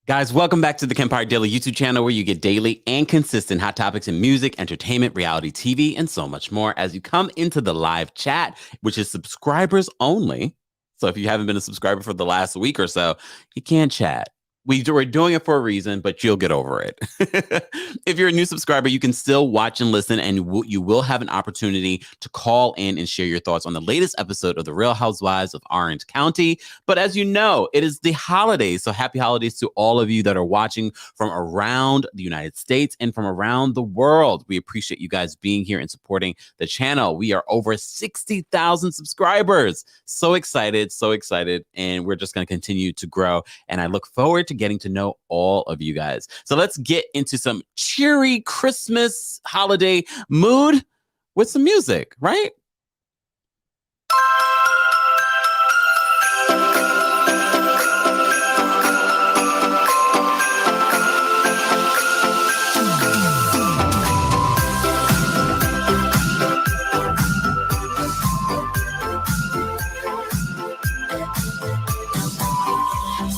Guys, welcome back to the Kempire Daily YouTube channel where you get daily and consistent hot topics in music, entertainment, reality TV, and so much more as you come into the live chat, which is subscribers only. So if you haven't been a subscriber for the last week or so, you can't chat. We're doing it for a reason, but you'll get over it. If you're a new subscriber, you can still watch and listen, and you will have an opportunity to call in and share your thoughts on the latest episode of The Real Housewives of Orange County. But as you know, it is the holidays. So happy holidays to all of you that are watching from around the United States and from around the world. We appreciate you guys being here and supporting the channel. We are over 60,000 subscribers. So excited. And we're just going to continue to grow. And I look forward to getting to know all of you guys. So let's get into some cheery Christmas holiday mood with some music, right?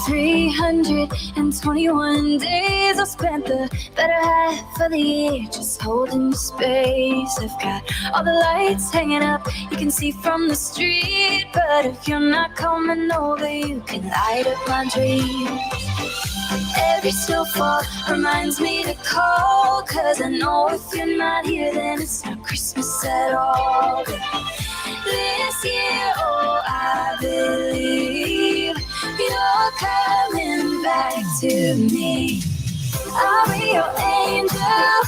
321 days I've spent the better half of the year just holding space. I've got all the lights hanging up you can see from the street, but if you're not coming over, you can light up my dreams. Every snowfall reminds me to call, 'cause I know if you're not here, then it's not Christmas at all. This year, oh, I believe you're coming back to me. I'll be your angel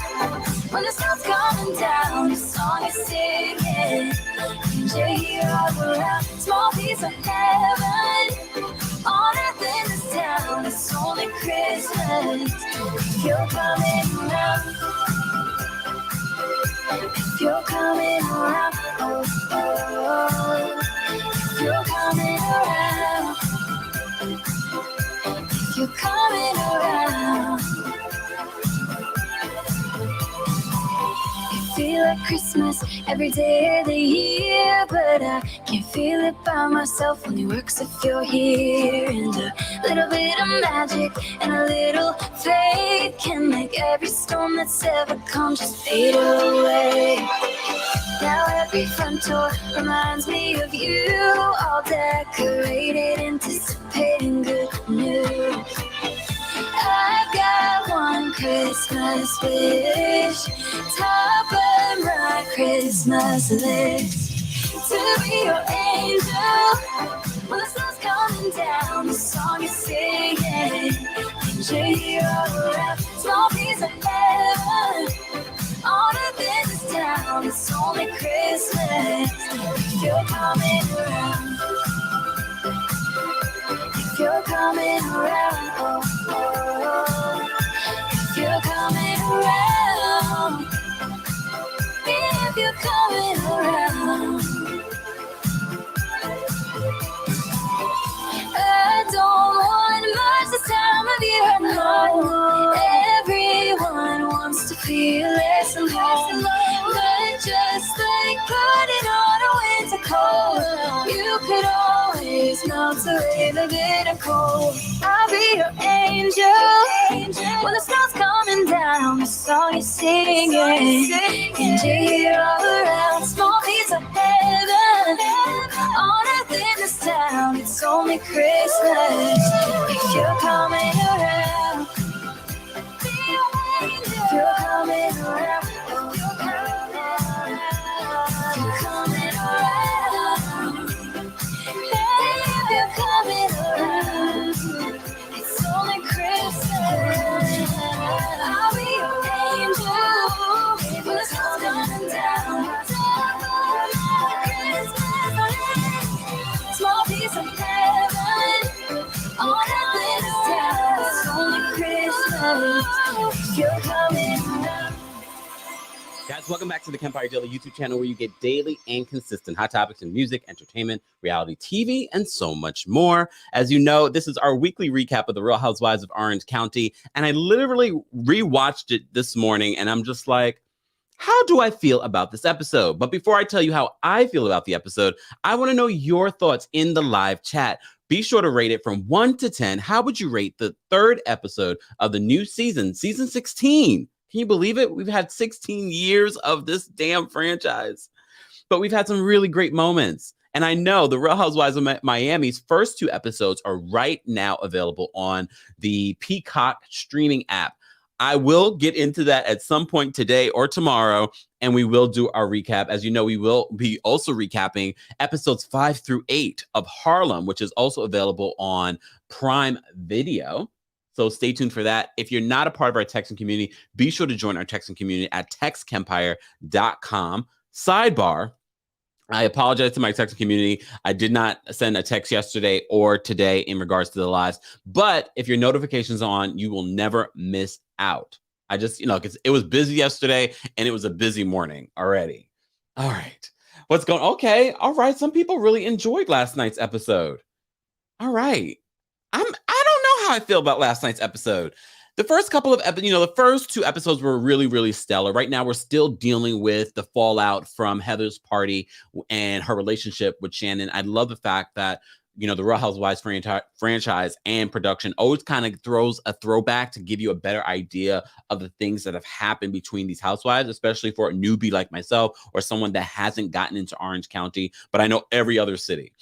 when the sun's coming down. The song is singing, and you're here all around. Small piece of heaven on earth in this town. It's only Christmas if you're coming around. If you're coming around, oh, oh. If you're coming around, if you're coming around. It feels like Christmas every day of the year, but I can't feel it by myself. Only works if you're here. And a little bit of magic and a little faith can make every storm that's ever come just fade away. Now every front door reminds me of you, all decorated, anticipating good news. I've got one Christmas wish, top of my Christmas list, to be your angel when the sun's coming down. The song is singing, and you're here all around. Small piece of heaven on earth in this town. It's only Christmas if you're coming around. If you're coming around, oh, oh. If you're coming around, if you're coming around. I don't want much this time of year, no. Everyone wants to feel less alone, but just like putting on a winter coat, you could always melt away the bitter cold. I'll be your angel when the snow's coming down. The song is singing, and you're here all around. Small piece of heaven on earth in this town. It's only Christmas if you're coming around. If you're coming around, if you're coming around, if you're coming around, it's only Christmas. I'll be your angel when the sun's coming down. Small piece of heaven on earth in this town. It's only Christmas if you're coming around. Guys, welcome back to the Kempire Daily YouTube channel where you get daily and consistent hot topics in music, entertainment, reality TV, and so much more. As you know, this is our weekly recap of The Real Housewives of Orange County, and I literally rewatched it this morning, and I'm just like, how do I feel about this episode? But before I tell you how I feel about the episode, I want to know your thoughts in the live chat. Be sure to rate it from 1 to 10. How would you rate the third episode of the new season 16? Can you believe it? We've had 16 years of this damn franchise, but we've had some really great moments. And I know the Real Housewives of Miami's first 2 episodes are right now available on the Peacock streaming app. I will get into that at some point today or tomorrow, and we will do our recap. As you know, we will be also recapping episodes 5 through 8 of Harlem, which is also available on Prime Video. So stay tuned for that. If you're not a part of our Texan community, be sure to join our Texan community at TextKempire.com. Sidebar, I apologize to my Texan community. I did not send a text yesterday or today in regards to the lives. But if your notifications are on, you will never miss out. I just, because it was busy yesterday and it was a busy morning already. All right. What's going on? Okay. All right. Some people really enjoyed last night's episode. All right. I don't know how I feel about last night's episode. The first couple of the first 2 episodes were really, really stellar. Right now, we're still dealing with the fallout from Heather's party and her relationship with Shannon. I love the fact that, the Real Housewives franchise and production always kind of throws a throwback to give you a better idea of the things that have happened between these housewives, especially for a newbie like myself or someone that hasn't gotten into Orange County, but I know every other city.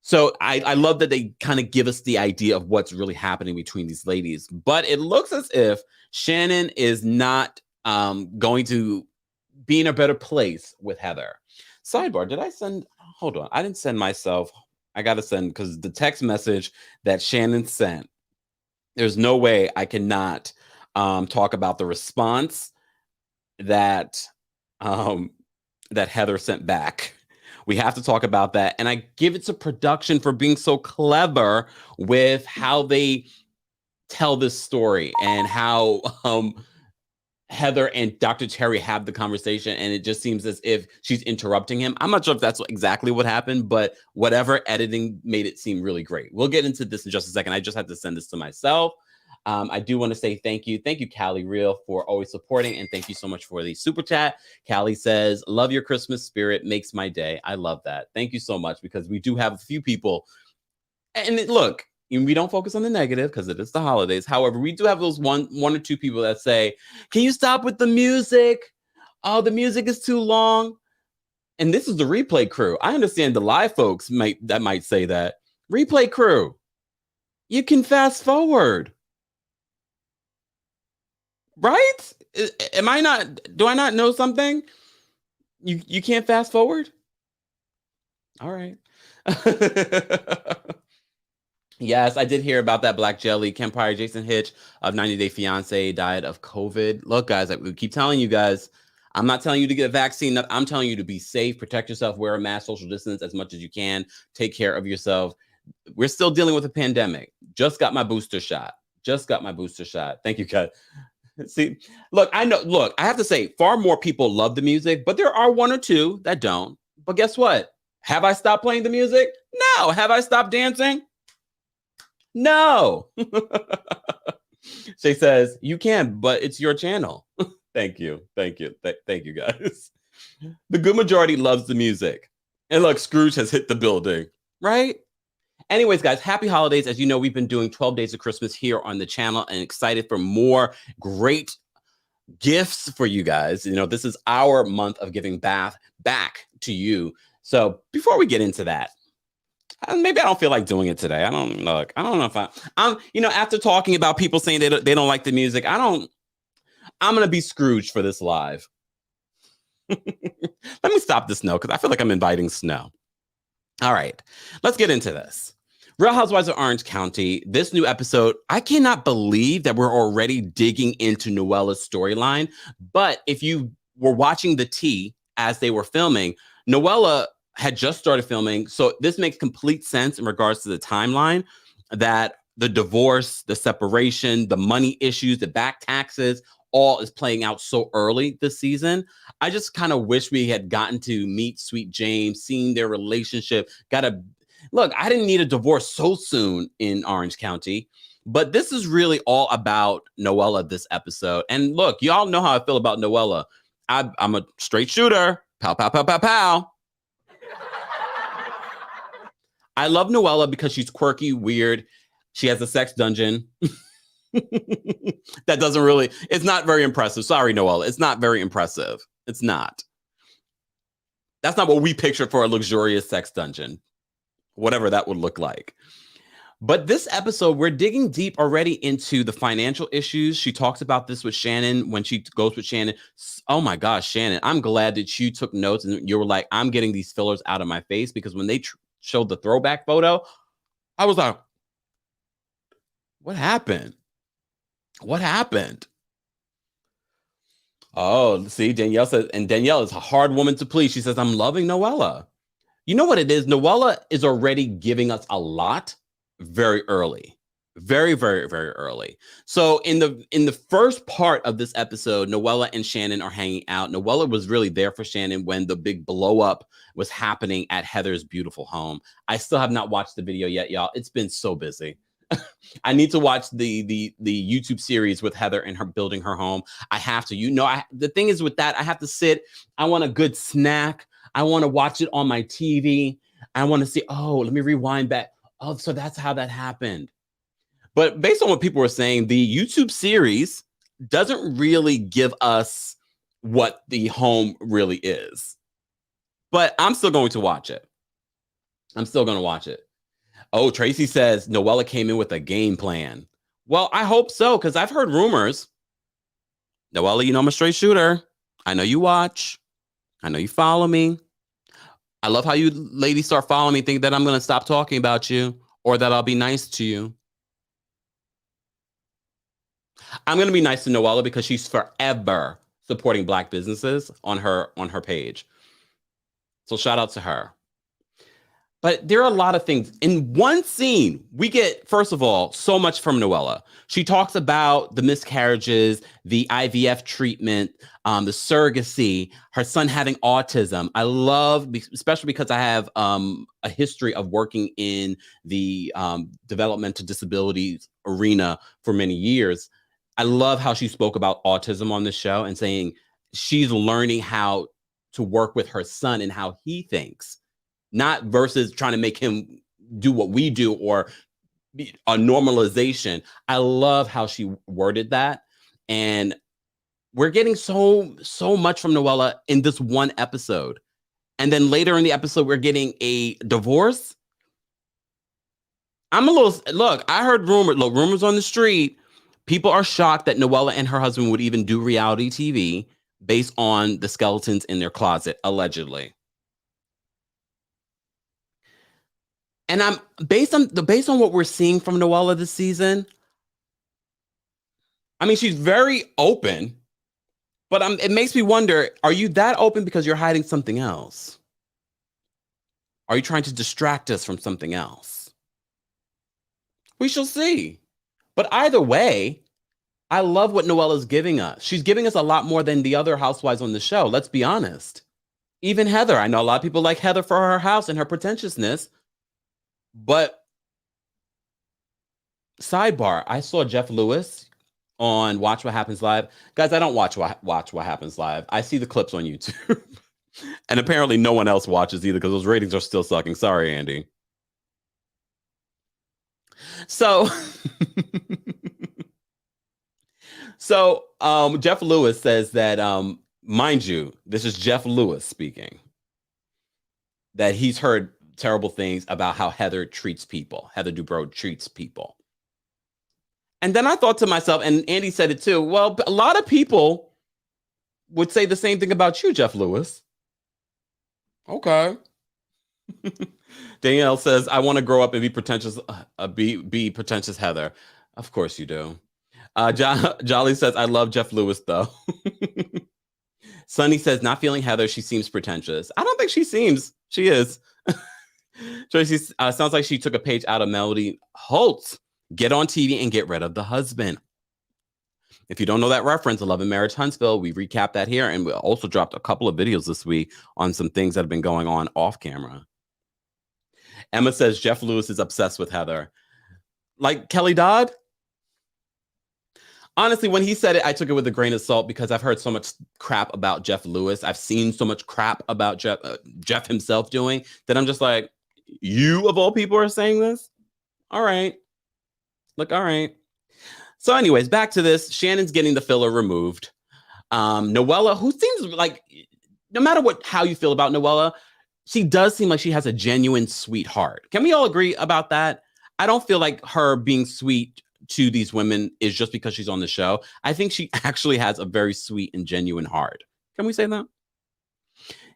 So I love that they kind of give us the idea of what's really happening between these ladies. But it looks as if Shannon is not going to be in a better place with Heather. Sidebar, did I send? Hold on. I didn't send myself. I got to send because the text message that Shannon sent, there's no way I cannot talk about the response that that Heather sent back. We have to talk about that. And I give it to production for being so clever with how they tell this story and how Heather and Dr. Terry have the conversation. And it just seems as if she's interrupting him. I'm not sure if that's exactly what happened, but whatever, editing made it seem really great. We'll get into this in just a second. I just had to send this to myself. I do want to say thank you. Thank you, Callie Real, for always supporting. And thank you so much for the super chat. Callie says, love your Christmas spirit. Makes my day. I love that. Thank you so much, because we do have a few people. And look, we don't focus on the negative because it is the holidays. However, we do have those one or two people that say, can you stop with the music? Oh, the music is too long. And this is the replay crew. I understand the live folks might say that. Replay crew, you can fast forward. Right? Do I not know something? You can't fast forward? All right. Yes, I did hear about that Black Jelly. Kempire Jason Hitch of 90 Day Fiance died of COVID. Look, guys, we keep telling you guys, I'm not telling you to get a vaccine. I'm telling you to be safe, protect yourself, wear a mask, social distance as much as you can, take care of yourself. We're still dealing with a pandemic. Just got my booster shot. Thank you, guys. See, look, I have to say, far more people love the music, but there are one or two that don't. But guess what? Have I stopped playing the music? No. Have I stopped dancing? No. She says, you can, but it's your channel. Thank you. Thank you, guys. The good majority loves the music. And look, Scrooge has hit the building, right? Anyways, guys, happy holidays. As you know, we've been doing 12 Days of Christmas here on the channel and excited for more great gifts for you guys. This is our month of giving back to you. So before we get into that, maybe I don't feel like doing it today. I don't know if I'm after talking about people saying they don't like the music, I'm going to be Scrooge for this live. Let me stop the snow because I feel like I'm inviting snow. All right, let's get into this. Real Housewives of Orange County, this new episode, I cannot believe that we're already digging into Noella's storyline. But if you were watching the tea as they were filming, Noella had just started filming. So this makes complete sense in regards to the timeline, that the divorce, the separation, the money issues, the back taxes, all is playing out so early this season. I just kind of wish we had gotten to meet Sweet James, seeing their relationship. Look, I didn't need a divorce so soon in Orange County, but this is really all about Noella this episode. And look, y'all know how I feel about Noella. I'm a straight shooter. Pow, pow, pow, pow, pow. I love Noella because she's quirky, weird. She has a sex dungeon. That doesn't really, it's not very impressive. Sorry, Noella. It's not very impressive. It's not. That's not what we picture for a luxurious sex dungeon, whatever that would look like. But this episode, we're digging deep already into the financial issues. She talks about this with Shannon when she goes with Shannon. Oh my gosh, Shannon, I'm glad that you took notes and you were like, I'm getting these fillers out of my face, because when they showed the throwback photo, I was like, what happened? What happened? Oh, see, Danielle says, and Danielle is a hard woman to please. She says, I'm loving Noella. You know what it is? Noella is already giving us a lot very early. Very, very, very early. So in the first part of this episode, Noella and Shannon are hanging out. Noella was really there for Shannon when the big blow up was happening at Heather's beautiful home. I still have not watched the video yet, y'all. It's been so busy. I need to watch the YouTube series with Heather and her building her home. I have to. The thing is with that, I have to sit. I want a good snack. I want to watch it on my TV. I want to see, oh, let me rewind back. Oh, so that's how that happened. But based on what people were saying, the YouTube series doesn't really give us what the home really is. But I'm still going to watch it. I'm still going to watch it. Oh, Tracy says Noella came in with a game plan. Well, I hope so, because I've heard rumors. Noella, you know I'm a straight shooter. I know you watch. I know you follow me. I love how you ladies start following me, think that I'm going to stop talking about you or that I'll be nice to you. I'm going to be nice to Noella because she's forever supporting Black businesses on her page. So shout out to her. But there are a lot of things. In one scene, we get, first of all, so much from Noella. She talks about the miscarriages, the IVF treatment, the surrogacy, her son having autism. I love, especially because I have a history of working in the developmental disabilities arena for many years. I love how she spoke about autism on the show and saying she's learning how to work with her son and how he thinks. Not versus trying to make him do what we do or a normalization. I love how she worded that. And we're getting so much from Noella in this one episode. And then later in the episode, we're getting a divorce. I heard rumors on the street. People are shocked that Noella and her husband would even do reality TV based on the skeletons in their closet, allegedly. And I'm based on what we're seeing from Noella this season. I mean, she's very open, but it makes me wonder, are you that open because you're hiding something else? Are you trying to distract us from something else? We shall see. But either way, I love what Noella's giving us. She's giving us a lot more than the other housewives on the show. Let's be honest. Even Heather. I know a lot of people like Heather for her house and her pretentiousness. But sidebar, I saw Jeff Lewis on Watch What Happens Live. Guys, I don't watch What Happens Live. I see the clips on YouTube. And apparently no one else watches either because those ratings are still sucking. Sorry, Andy. So, Jeff Lewis says that, mind you, this is Jeff Lewis speaking, that he's heard terrible things about how Heather Dubrow treats people. And then I thought to myself, and Andy said it too, well, a lot of people would say the same thing about you, Jeff Lewis. Okay. Danielle says, I want to grow up and be pretentious, be pretentious Heather. Of course you do. Jolly says, I love Jeff Lewis though. Sunny says, not feeling Heather, she seems pretentious. I don't think she is. Tracy sounds like she took a page out of Melody Holtz. Get on TV and get rid of the husband. If you don't know that reference, 11 Marriage Huntsville, we recapped that here. And we also dropped a couple of videos this week on some things that have been going on off camera. Emma says Jeff Lewis is obsessed with Heather. Like Kelly Dodd? Honestly, when he said it, I took it with a grain of salt because I've heard so much crap about Jeff Lewis. I've seen so much crap about Jeff himself doing that I'm just like, You of all people are saying this? All right. Look, all right. So, anyways, back to this. Shannon's getting the filler removed. Noella, who seems like, no matter how you feel about Noella, she does seem like she has a genuine sweetheart. Can we all agree about that? I don't feel like her being sweet to these women is just because she's on the show. I think she actually has a very sweet and genuine heart. Can we say that?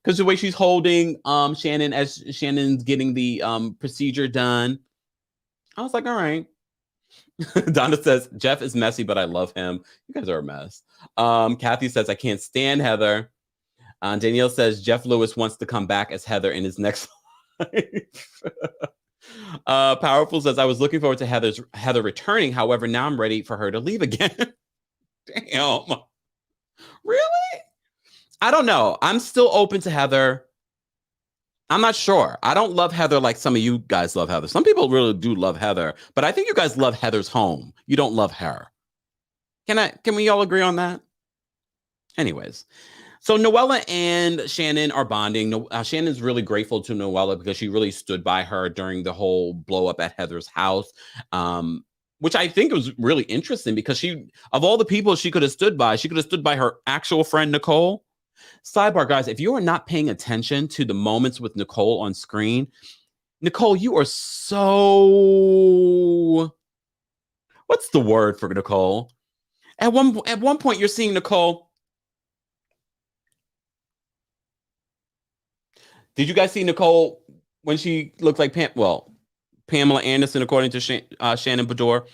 Because the way she's holding Shannon as Shannon's getting the procedure done, I was like, all right. Donna says, Jeff is messy, but I love him. You guys are a mess. Kathy says, I can't stand Heather. Danielle says, Jeff Lewis wants to come back as Heather in his next life. Powerful says, I was looking forward to Heather returning. However, now I'm ready for her to leave again. Damn. Really? I don't know. I'm still open to Heather. I'm not sure. I don't love Heather like some of you guys love Heather. Some people really do love Heather, but I think you guys love Heather's home. You don't love her. Can we all agree on that? Anyways, so Noella and Shannon are bonding. Shannon's really grateful to Noella because she really stood by her during the whole blow up at Heather's house, which I think was really interesting because of all the people she could have stood by her actual friend, Nicole. Sidebar, guys, if you are not paying attention to the moments with Nicole on screen, Nicole, you are so... What's the word for Nicole? At one point, you're seeing Nicole. Did you guys see Nicole when she looked like Pamela Anderson, according to Shannon Bedore?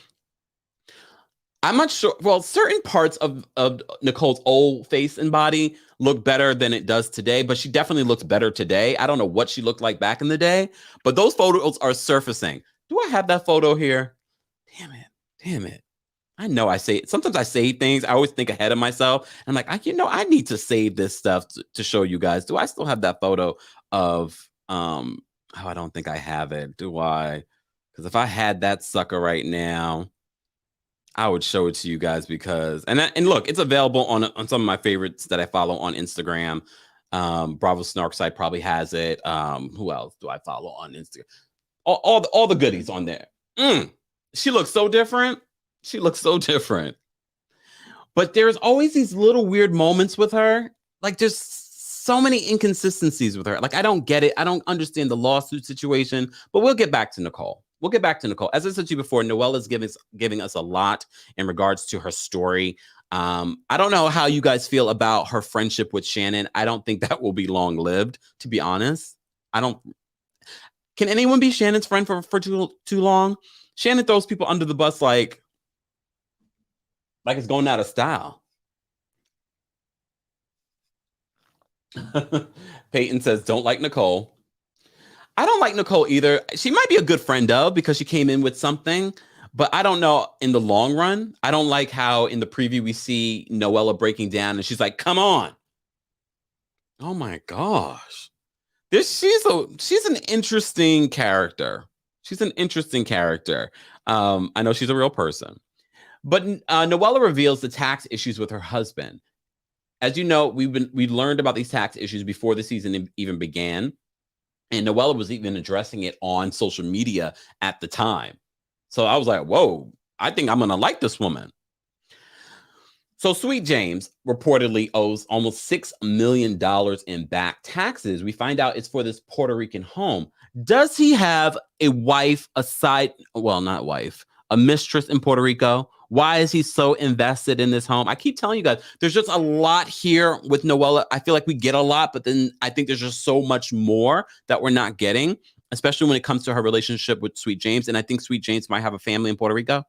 I'm not sure. Well, certain parts of Nicole's old face and body look better than it does today, but she definitely looks better today. I don't know what she looked like back in the day, but those photos are surfacing. Do I have that photo here? Damn it. I know sometimes I say things. I always think ahead of myself. I'm like, I need to save this stuff to show you guys. Do I still have that photo of, I don't think I have it. Do I? Because if I had that sucker right now, I would show it to you guys and look, it's available on some of my favorites that I follow on Instagram. Bravo Snark site probably has it. Who else do I follow on Instagram? All the goodies on there. She looks so different. But there's always these little weird moments with her. Like just so many inconsistencies with her. Like I don't get it. I don't understand the lawsuit situation, but we'll get back to Nicole. As I said to you before, Noella is giving us a lot in regards to her story. I don't know how you guys feel about her friendship with Shannon. I don't think that will be long-lived, to be honest. Can anyone be Shannon's friend for too long? Shannon throws people under the bus like it's going out of style. Peyton says, don't like Nicole. I don't like Nicole either. She might be a good friend because she came in with something, but I don't know in the long run. I don't like how in the preview we see Noella breaking down and she's like, come on. Oh my gosh. She's an interesting character. I know she's a real person. But Noella reveals the tax issues with her husband. As you know, we learned about these tax issues before the season even began. And Noella was even addressing it on social media at the time. So I was like, whoa, I think I'm going to like this woman. So Sweet James reportedly owes almost $6 million in back taxes. We find out it's for this Puerto Rican home. Does he have a wife, a mistress in Puerto Rico? Why is he so invested in this home? I keep telling you guys, there's just a lot here with Noella. I feel like we get a lot, but then I think there's just so much more that we're not getting, especially when it comes to her relationship with Sweet James. And I think Sweet James might have a family in Puerto Rico.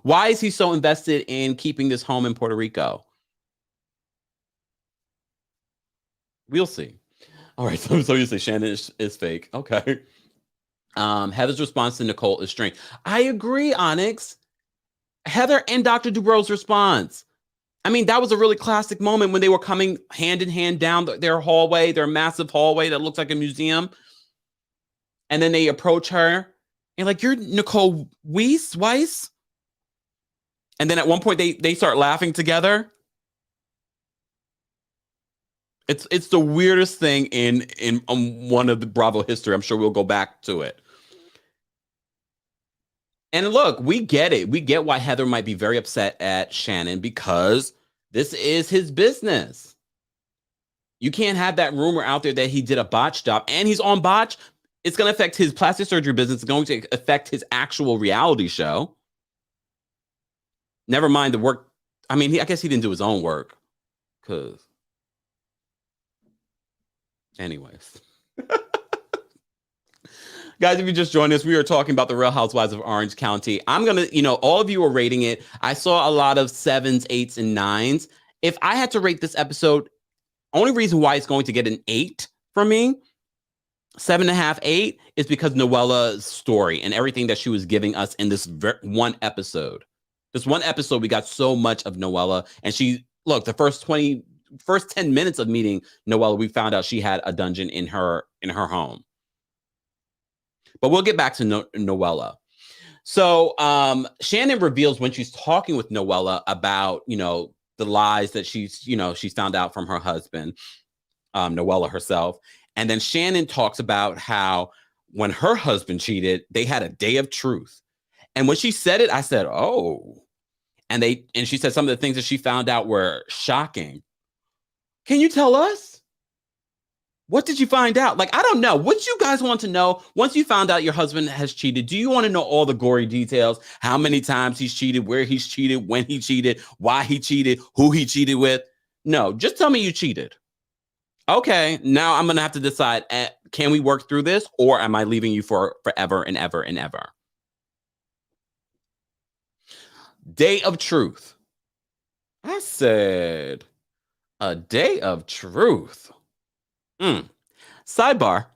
Why is he so invested in keeping this home in Puerto Rico? We'll see. All right, so you say Shannon is fake. Okay. Heather's response to Nicole is strange. I agree, Onyx. Heather and Dr. Dubrow's response. I mean, that was a really classic moment when they were coming hand in hand down their hallway, their massive hallway that looks like a museum. And then they approach her and like, you're Nicole Weiss? And then at one point they start laughing together. It's the weirdest thing in one of the Bravo history. I'm sure we'll go back to it. And look, we get it. We get why Heather might be very upset at Shannon because this is his business. You can't have that rumor out there that he did a botch job and he's on botch. It's going to affect his plastic surgery business. It's going to affect his actual reality show. Never mind the work. I mean, I guess he didn't do his own work. Because, anyways. Guys, if you just joined us, we are talking about the Real Housewives of Orange County. I'm going to, all of you are rating it. I saw a lot of 7s, 8s, and 9s. If I had to rate this episode, only reason why it's going to get an 8 from me, 7.5, 8, is because Noella's story and everything that she was giving us in this one episode. This one episode, we got so much of Noella. And the first 10 minutes of meeting Noella, we found out she had a dungeon in her home. But we'll get back to Noella. So Shannon reveals when she's talking with Noella about, the lies that she's found out from her husband, Noella herself. And then Shannon talks about how when her husband cheated, they had a day of truth. And when she said it, I said, oh. And she said some of the things that she found out were shocking. Can you tell us? What did you find out? I don't know. What you guys want to know once you found out your husband has cheated? Do you want to know all the gory details? How many times he's cheated, where he's cheated, when he cheated, why he cheated, who he cheated with? No, just tell me you cheated. Okay, now I'm going to have to decide, can we work through this or am I leaving you for forever and ever and ever? Day of truth. I said a day of truth. Sidebar,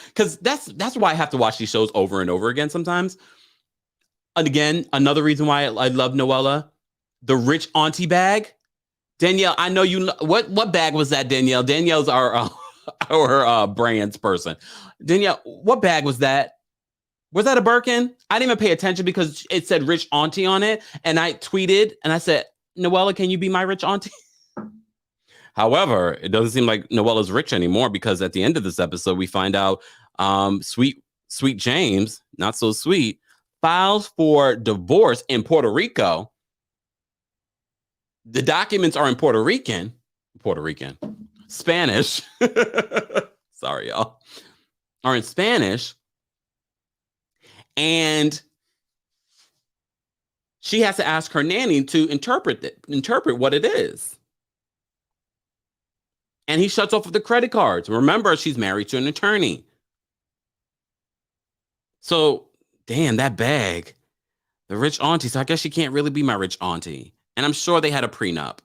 because that's why I have to watch these shows over and over again sometimes. And again, another reason why I love Noella, the rich auntie bag. Danielle, I know you. What bag was that, Danielle? Danielle's our brands person. Danielle, what bag was that? Was that a Birkin? I didn't even pay attention because it said rich auntie on it, and I tweeted and I said, Noella, can you be my rich auntie? However, it doesn't seem like Noella's rich anymore because at the end of this episode, we find out sweet James, not so sweet, files for divorce in Puerto Rico. The documents are in Puerto Rican, Spanish. Sorry, y'all. Are in Spanish. And she has to ask her nanny to interpret what it is. And he shuts off with the credit cards. Remember, she's married to an attorney. So, damn, that bag. The rich auntie. So I guess she can't really be my rich auntie. And I'm sure they had a prenup.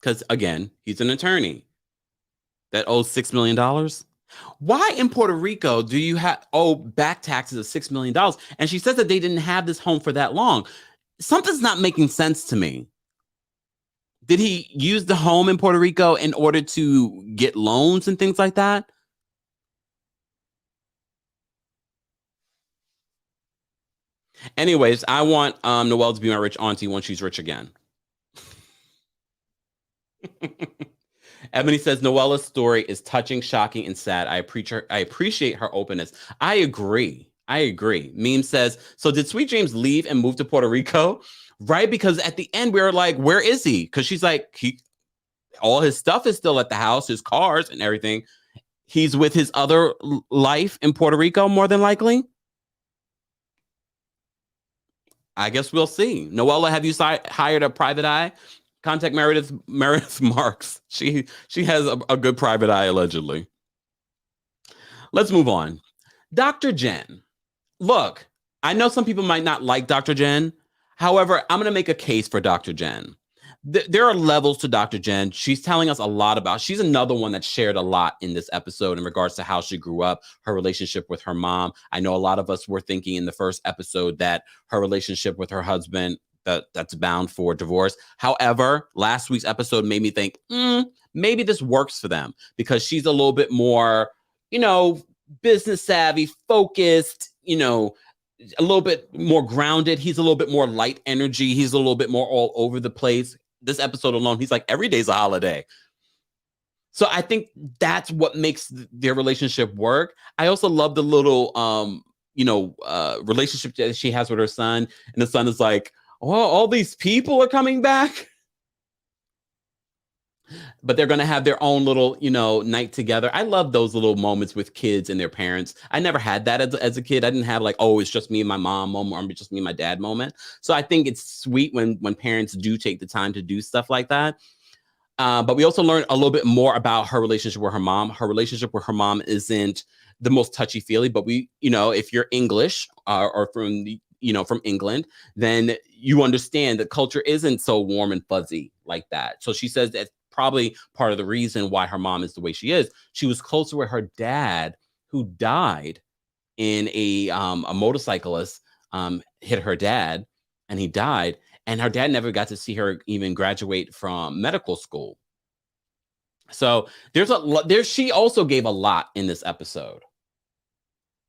Because, again, he's an attorney that owes $6 million. Why in Puerto Rico do you owe back taxes of $6 million? And she says that they didn't have this home for that long. Something's not making sense to me. Did he use the home in Puerto Rico in order to get loans and things like that? Anyways, I want Noelle to be my rich auntie when she's rich again. Ebony says Noella's story is touching, shocking, and sad. I appreciate her openness. I agree. Meme says, so did Sweet James leave and move to Puerto Rico? Right? Because at the end, we were like, where is he? Because she's like, all his stuff is still at the house, his cars and everything. He's with his other life in Puerto Rico, more than likely. I guess we'll see. Noella, have you hired a private eye? Contact Meredith Marks. She has a good private eye, allegedly. Let's move on. Dr. Jen. Look, I know some people might not like Dr. Jen. However, I'm going to make a case for Dr. Jen. There are levels to Dr. Jen. She's telling us a lot about, she's another one that shared a lot in this episode in regards to how she grew up, her relationship with her mom. I know a lot of us were thinking in the first episode that her relationship with her husband, that's bound for divorce. However, last week's episode made me think, maybe this works for them because she's a little bit more, business savvy, focused, a little bit more grounded. He's a little bit more light energy. He's a little bit more all over the place. This episode alone, he's like, every day's a holiday. So I think that's what makes their relationship work. I also love the little relationship that she has with her son, and the son is like, "Oh, all these people are coming back." But they're going to have their own little, night together. I love those little moments with kids and their parents. I never had that as a kid. I didn't have like, oh, it's just me and my mom moment, or just me and my dad moment. So I think it's sweet when parents do take the time to do stuff like that. But we also learned a little bit more about her relationship with her mom. Her relationship with her mom isn't the most touchy-feely, but if you're English or from England, then you understand that culture isn't so warm and fuzzy like that. So she says that's probably part of the reason why her mom is the way she is. She was closer with her dad, who died in a motorcyclist hit her dad, and he died. And her dad never got to see her even graduate from medical school. So she also gave a lot in this episode.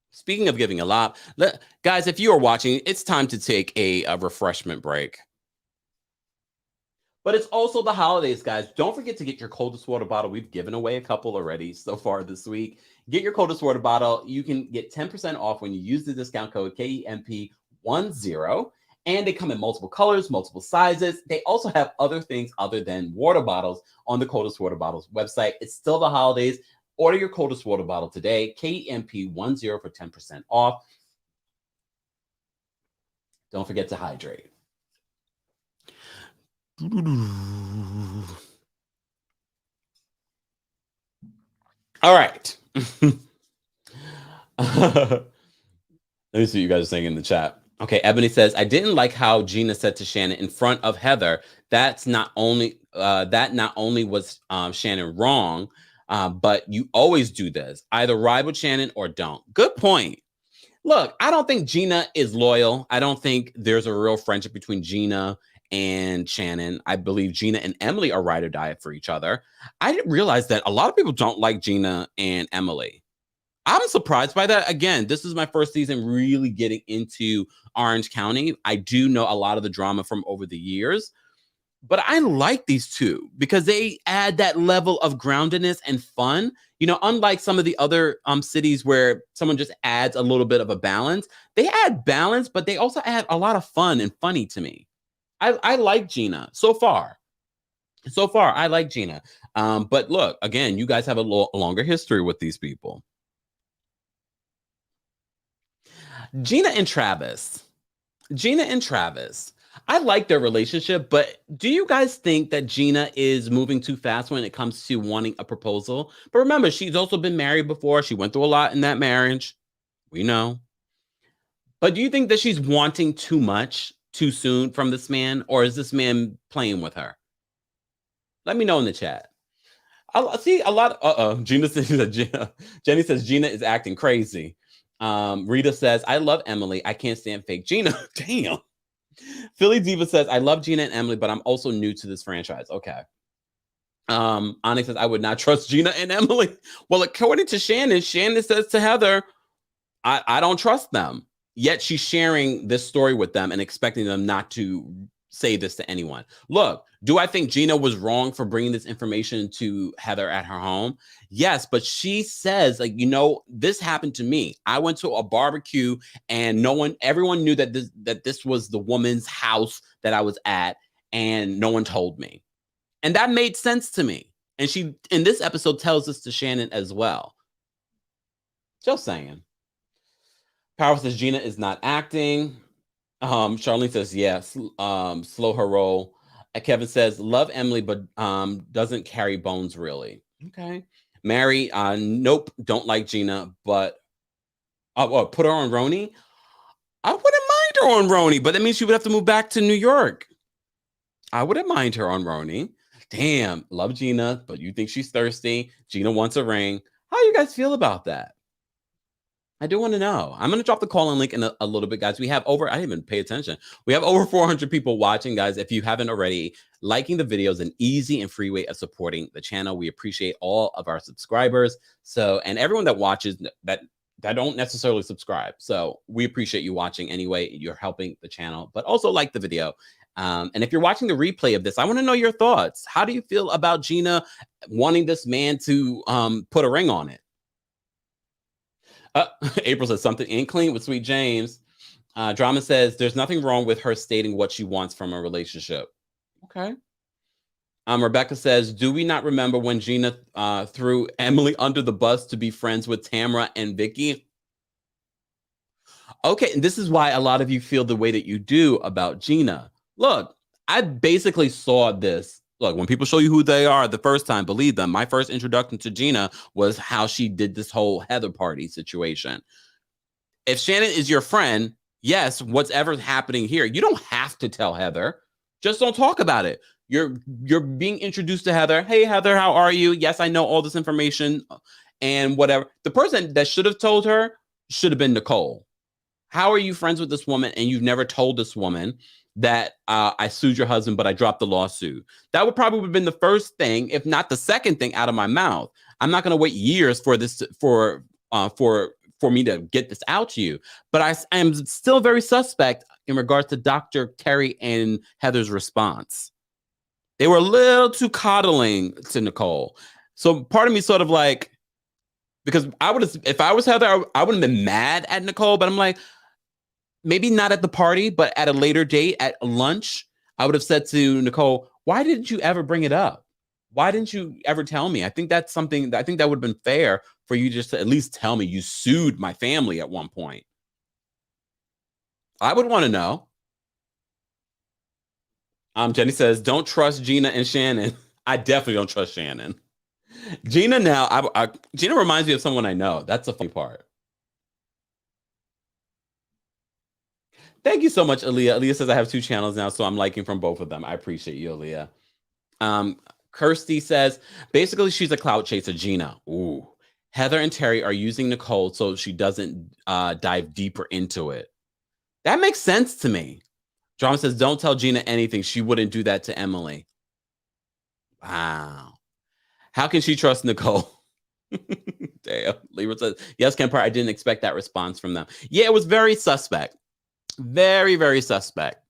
Speaking of giving a lot, guys, if you are watching, it's time to take a refreshment break. But it's also the holidays, guys. Don't forget to get your coldest water bottle. We've given away a couple already so far this week. Get your coldest water bottle. You can get 10% off when you use the discount code KEMP10. And they come in multiple colors, multiple sizes. They also have other things other than water bottles on the Coldest Water Bottles website. It's still the holidays. Order your coldest water bottle today, KEMP10 for 10% off. Don't forget to hydrate. All right. Let me see what you guys are saying in the chat. Okay, Ebony says, I didn't like how Gina said to Shannon in front of Heather, that not only was Shannon wrong, but you always do this. Either ride with Shannon or don't. Good point. Look, I don't think Gina is loyal. I don't think there's a real friendship between Gina and Shannon. I believe Gina and Emily are ride or die for each other. I didn't realize that a lot of people don't like Gina and Emily. I'm surprised by that. Again, this is my first season really getting into Orange County. I do know a lot of the drama from over the years, but I like these two because they add that level of groundedness and fun. Unlike some of the other cities where someone just adds a little bit of a balance, they add balance, but they also add a lot of fun and funny to me. I like Gina so far. So far, I like Gina. But look, again, you guys have a longer history with these people. Gina and Travis. I like their relationship, but do you guys think that Gina is moving too fast when it comes to wanting a proposal? But remember, she's also been married before. She went through a lot in that marriage. We know. But do you think that she's wanting too much too soon from this man, or is this man playing with her? Let me know in the chat. I see a lot. Jenny says Gina is acting crazy. Rita says, I love Emily. I can't stand fake Gina. Damn. Philly Diva says, I love Gina and Emily, but I'm also new to this franchise. Okay. Onyx says, I would not trust Gina and Emily. Well, according to Shannon says to Heather, I don't trust them. Yet she's sharing this story with them and expecting them not to say this to anyone. Look, do I think Gina was wrong for bringing this information to Heather at her home? Yes, but she says, this happened to me. I went to a barbecue and everyone knew that this was the woman's house that I was at, and no one told me. And that made sense to me. And she, in this episode, tells this to Shannon as well. Just saying. Power says Gina is not acting. Charlene says, yes, slow her roll. Kevin says, love Emily, but doesn't carry bones really. Okay. Mary, nope, don't like Gina, but put her on Roni. I wouldn't mind her on Roni, but that means she would have to move back to New York. I wouldn't mind her on Roni. Damn, love Gina, but you think she's thirsty. Gina wants a ring. How do you guys feel about that? I do want to know. I'm going to drop the call-in link in a little bit, guys. We have I didn't even pay attention. We have over 400 people watching, guys. If you haven't already, liking the video is an easy and free way of supporting the channel. We appreciate all of our subscribers. And everyone that watches that don't necessarily subscribe. So we appreciate you watching anyway. You're helping the channel, but also like the video. And if you're watching the replay of this, I want to know your thoughts. How do you feel about Gina wanting this man to put a ring on it? April says something ain't clean with Sweet James. Drama says there's nothing wrong with her stating what she wants from a relationship. Okay. Rebecca says, do we not remember when Gina threw Emily under the bus to be friends with Tamra and Vicky? Okay, and this is why a lot of you feel the way that you do about Gina. Look, I basically saw this. Look, when people show you who they are the first time, believe them. My first introduction to Gina was how she did this whole Heather party situation. If Shannon is your friend, yes, whatever's happening here, you don't have to tell Heather. Just don't talk about it. You're being introduced to Heather. Hey, Heather, how are you? Yes, I know all this information and whatever. The person that should have told her should have been Nicole. How are you friends with this woman and you've never told this woman that I sued your husband, but I dropped the lawsuit? That would probably have been the first thing, if not the second thing, out of my mouth. I'm not going to wait years for this for me to get this out to you. But I am still very suspect in regards to Dr. Terry and Heather's response. They were a little too coddling to Nicole. So part of me sort of like, because I would have, if I was Heather, I wouldn't have been mad at Nicole, but I'm like, maybe not at the party, but at a later date, at lunch, I would have said to Nicole, why didn't you ever bring it up? Why didn't you ever tell me? I think that's something that I think that would have been fair for you just to at least tell me you sued my family at one point. I would want to know. Jenny says, don't trust Gina and Shannon. I definitely don't trust Shannon. Gina now, Gina reminds me of someone I know. That's the funny part. Thank you so much, Aaliyah. Aaliyah says I have 2 channels now, so I'm liking from both of them. I appreciate you, Aaliyah. Kirsty says, basically, she's a clout chaser, Gina. Ooh. Heather and Terry are using Nicole so she doesn't dive deeper into it. That makes sense to me. Drama says, don't tell Gina anything. She wouldn't do that to Emily. Wow. How can she trust Nicole? Damn. Libra says, yes, Kempire, I didn't expect that response from them. Yeah, it was very suspect. Very, very suspect.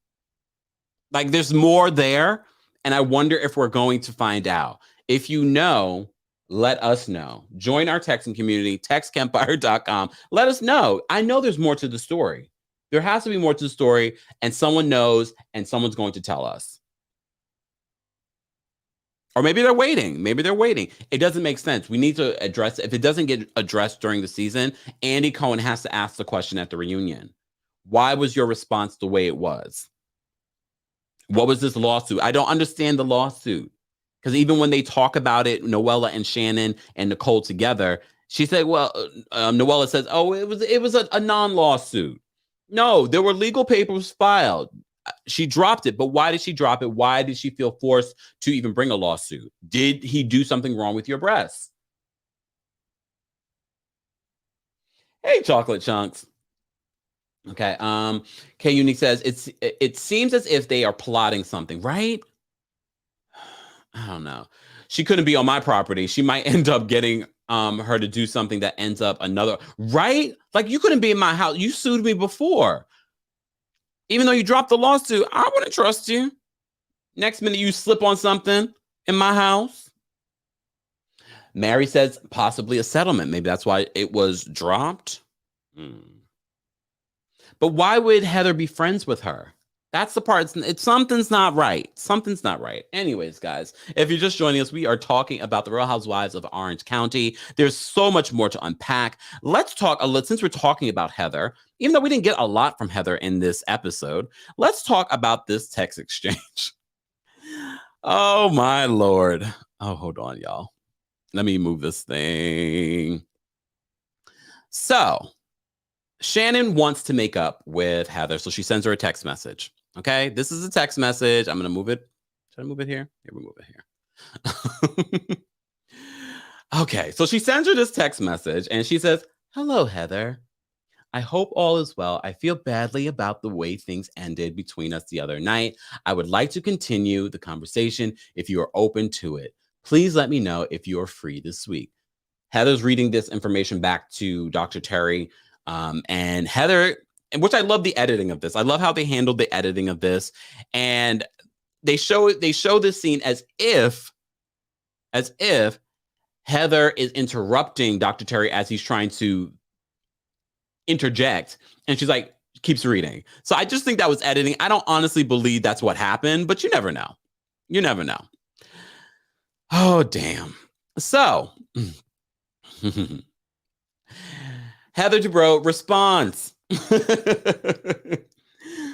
Like, there's more there, and I wonder if we're going to find out. If you know, let us know. Join our texting community, textkempire.com. Let us know. I know there's more to the story. There has to be more to the story, and someone knows, and someone's going to tell us. Or maybe they're waiting. Maybe they're waiting. It doesn't make sense. We need to address it. If it doesn't get addressed during the season, Andy Cohen has to ask the question at the reunion. Why was your response the way it was? What was this lawsuit? I don't understand the lawsuit. Because even when they talk about it, Noella and Shannon and Nicole together, she said, well, Noella says, oh, it was a non-lawsuit. No, there were legal papers filed. She dropped it, but why did she drop it? Why did she feel forced to even bring a lawsuit? Did he do something wrong with your breasts? Hey, chocolate chunks. Okay. K Unique says it seems as if they are plotting something, right? I don't know. She couldn't be on my property. She might end up getting her to do something that ends up another, right? Like, you couldn't be in my house. You sued me before. Even though you dropped the lawsuit, I wouldn't trust you. Next minute you slip on something in my house. Mary says possibly a settlement. Maybe that's why it was dropped. But why would Heather be friends with her? That's the part. Something's not right. Something's not right. Anyways, guys, if you're just joining us, we are talking about the Real Housewives of Orange County. There's so much more to unpack. Let's talk a little, since we're talking about Heather, even though we didn't get a lot from Heather in this episode, let's talk about this text exchange. Oh, my Lord. Oh, hold on, y'all. Let me move this thing. So Shannon wants to make up with Heather, so she sends her a text message. Okay, this is a text message. I'm going to move it. Should I move it here? Here, we move it here. Okay, so she sends her this text message, and she says, hello, Heather. I hope all is well. I feel badly about the way things ended between us the other night. I would like to continue the conversation if you are open to it. Please let me know if you are free this week. Heather's reading this information back to Dr. Terry, and Heather and which I love the editing of this. I love how they handled the editing of this. And they show this scene as if Heather is interrupting Dr. Terry as he's trying to interject. And she's like, keeps reading. So I just think that was editing. I don't honestly believe that's what happened, but you never know. You never know. Oh, damn. So Heather Dubrow responds.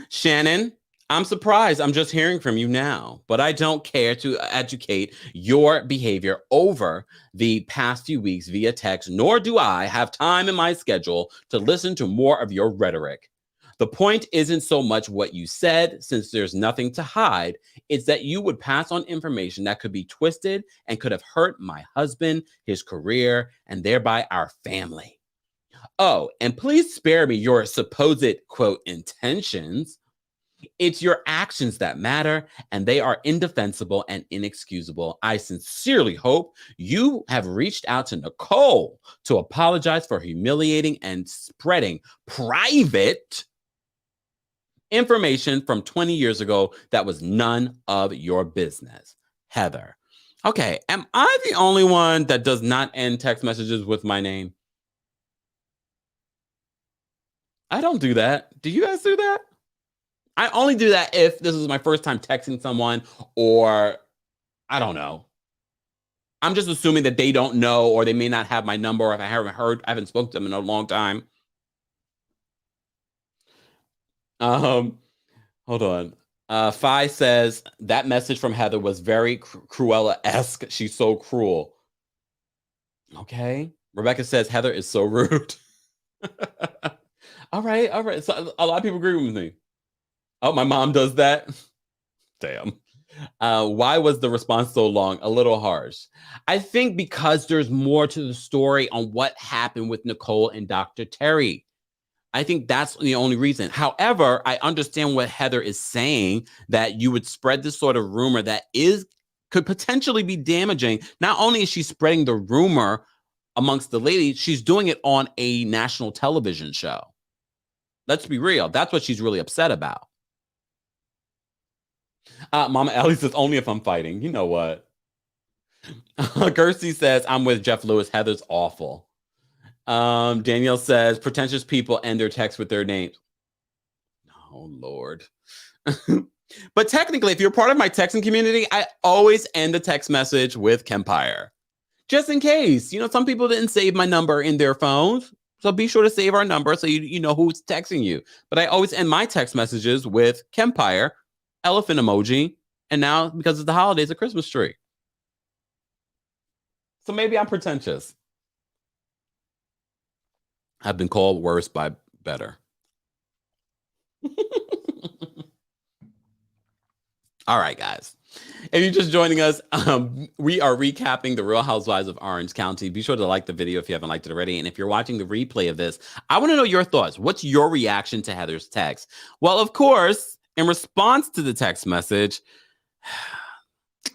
Shannon, I'm surprised. I'm just hearing from you now, but I don't care to educate your behavior over the past few weeks via text, nor do I have time in my schedule to listen to more of your rhetoric. The point isn't so much what you said, since there's nothing to hide. It's that you would pass on information that could be twisted and could have hurt my husband, his career, and thereby our family. Oh, and please spare me your supposed, quote, intentions. It's your actions that matter, and they are indefensible and inexcusable. I sincerely hope you have reached out to Nicole to apologize for humiliating and spreading private information from 20 years ago that was none of your business. Heather. Okay, am I the only one that does not end text messages with my name? I don't do that. Do you guys do that? I only do that if this is my first time texting someone, or I don't know. I'm just assuming that they don't know, or they may not have my number, or if I haven't spoken to them in a long time. Hold on. Fi says that message from Heather was very Cruella-esque. She's so cruel. Okay. Rebecca says Heather is so rude. All right. So a lot of people agree with me. Oh, my mom does that. Damn. Why was the response so long? A little harsh. I think because there's more to the story on what happened with Nicole and Dr. Terry. I think that's the only reason. However, I understand what Heather is saying, that you would spread this sort of rumor that could potentially be damaging. Not only is she spreading the rumor amongst the ladies, she's doing it on a national television show. Let's be real. That's what she's really upset about. Mama Ellie says, only if I'm fighting. You know what? Kirsty says, I'm with Jeff Lewis. Heather's awful. Danielle says, pretentious people end their text with their names. Oh, Lord. But technically, if you're part of my texting community, I always end the text message with Kempire. Just in case. Some people didn't save my number in their phones. So be sure to save our number so you know who's texting you. But I always end my text messages with Kempire, elephant emoji, and now, because it's the holidays, a Christmas tree. So maybe I'm pretentious. I've been called worse by better. All right, guys. If you're just joining us, we are recapping the Real Housewives of Orange County. Be sure to like the video if you haven't liked it already. And if you're watching the replay of this, I want to know your thoughts. What's your reaction to Heather's text? Well, of course, in response to the text message,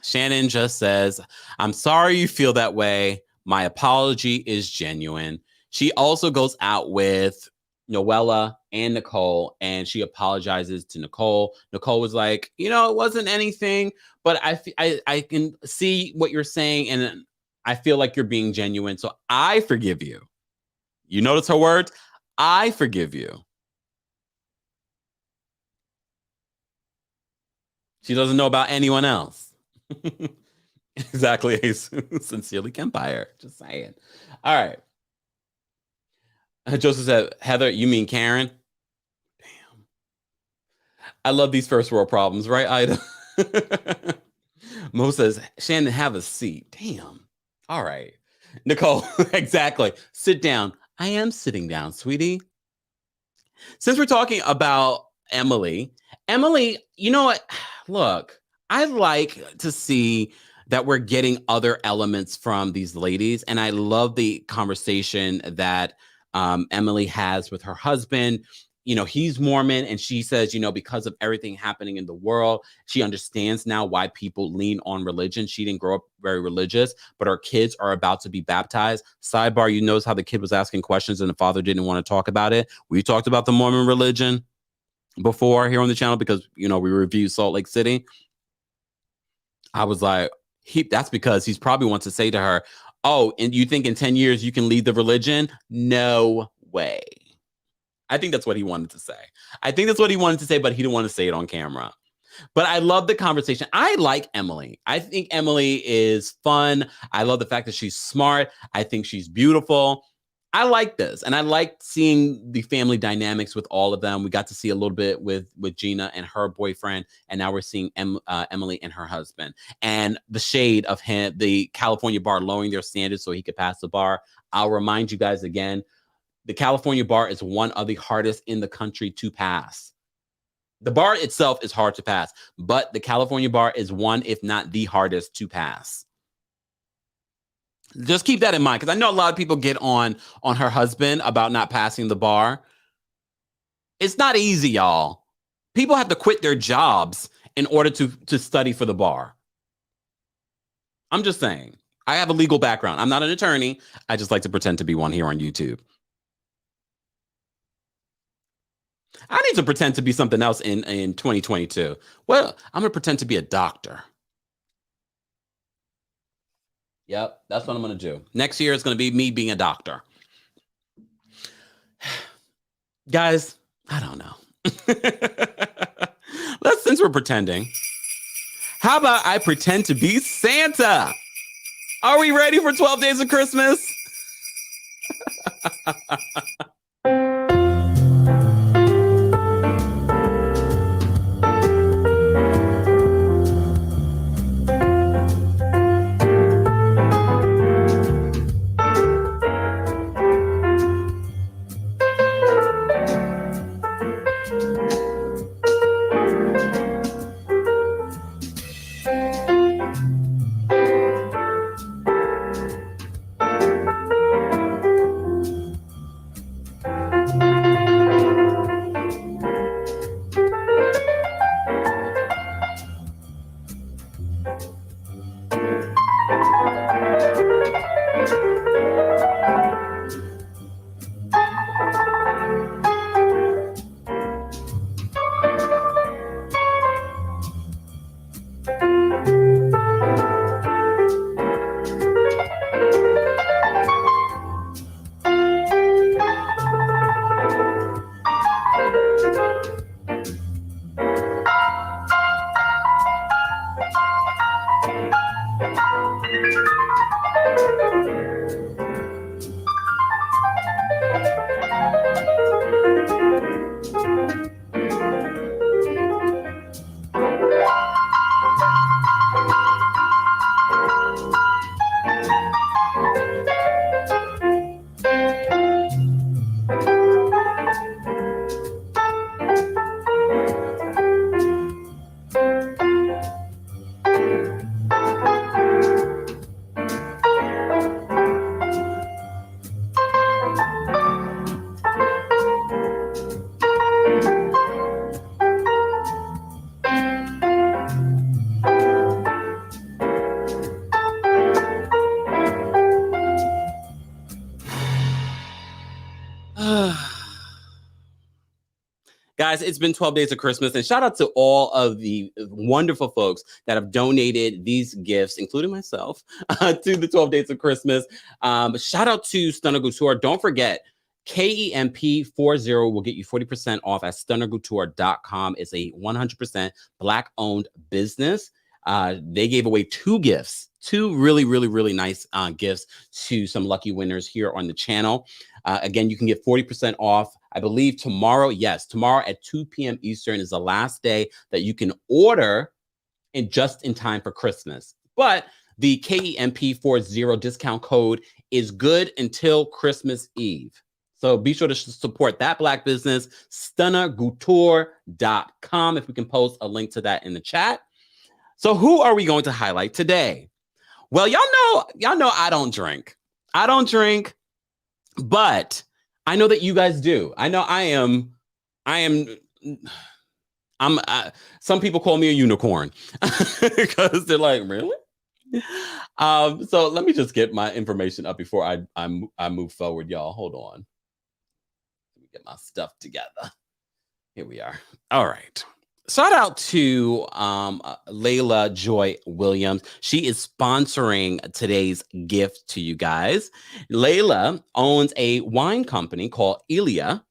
Shannon just says, I'm sorry you feel that way. My apology is genuine. She also goes out with Noella and Nicole, and she apologizes to Nicole. Nicole was like, it wasn't anything, but I can see what you're saying, and I feel like you're being genuine, so I forgive you. You notice her words? I forgive you. She doesn't know about anyone else. Exactly. Sincerely, Kempire. Just saying. All right. Joseph said, Heather, you mean Karen? Damn. I love these first world problems, right, Ida? Mo says, Shannon, have a seat. Damn. All right. Nicole, exactly. Sit down. I am sitting down, sweetie. Since we're talking about Emily, you know what? Look, I like to see that we're getting other elements from these ladies. And I love the conversation that Emily has with her husband. he's Mormon, and she says, because of everything happening in the world, she understands now why people lean on religion. She didn't grow up very religious, but her kids are about to be baptized. Sidebar, you notice how the kid was asking questions and the father didn't want to talk about it. We talked about the Mormon religion before here on the channel because, we reviewed Salt Lake City. I was like, that's because he's probably wants to say to her, oh, and you think in 10 years you can lead the religion? No way. I think that's what he wanted to say. But he didn't want to say it on camera. But I love the conversation. I like Emily. I think Emily is fun. I love the fact that she's smart. I think she's beautiful. I like this. And I like seeing the family dynamics with all of them. We got to see a little bit with Gina and her boyfriend. And now we're seeing Emily and her husband. And the shade of him, the California bar lowering their standards so he could pass the bar. I'll remind you guys again, the California bar is one of the hardest in the country to pass. The bar itself is hard to pass, but the California bar is one, if not the hardest to pass. Just keep that in mind, because I know a lot of people get on her husband about not passing the bar. It's not easy, y'all. People have to quit their jobs in order to study for the bar. I'm just saying. I have a legal background. I'm not an attorney. I just like to pretend to be one here on YouTube. I need to pretend to be something else in 2022. Well, I'm going to pretend to be a doctor. Yep, that's what I'm going to do. Next year, it's going to be me being a doctor. Guys, I don't know. Since we're pretending, how about I pretend to be Santa? Are we ready for 12 Days of Christmas? Guys, it's been 12 days of Christmas, and shout out to all of the wonderful folks that have donated these gifts, including myself, to the 12 days of Christmas. Shout out to Stunner Couture. Don't forget, KEMP40 will get you 40% off at stunnercouture.com. It's a 100% Black-owned business. They gave away two really, really, really nice gifts to some lucky winners here on the channel. Again, you can get 40% off, I believe tomorrow. Yes, tomorrow at 2 p.m. Eastern is the last day that you can order just in time for Christmas. But the KEMP40 discount code is good until Christmas Eve. So be sure to support that Black business, stunnercouture.com, if we can post a link to that in the chat. So who are we going to highlight today? Well, y'all know I don't drink. But I know that you guys do. I know I am I am. Some people call me a unicorn because they're like, really? So let me just get my information up before I move forward, y'all. Hold on. Let me get my stuff together. Here we are. All right. Shout out to Layla Joy Williams. She is sponsoring today's gift to you guys. Layla owns a wine company called Ilia.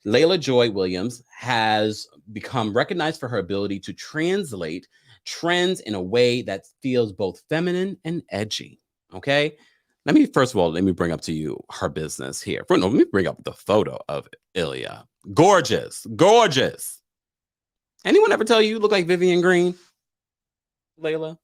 Layla Joy Williams has become recognized for her ability to translate trends in a way that feels both feminine and edgy. Okay. First of all, let me bring up to you her business here. Let me bring up the photo of Ilia. Gorgeous. Gorgeous. Anyone ever tell you look like Vivian Green, Layla?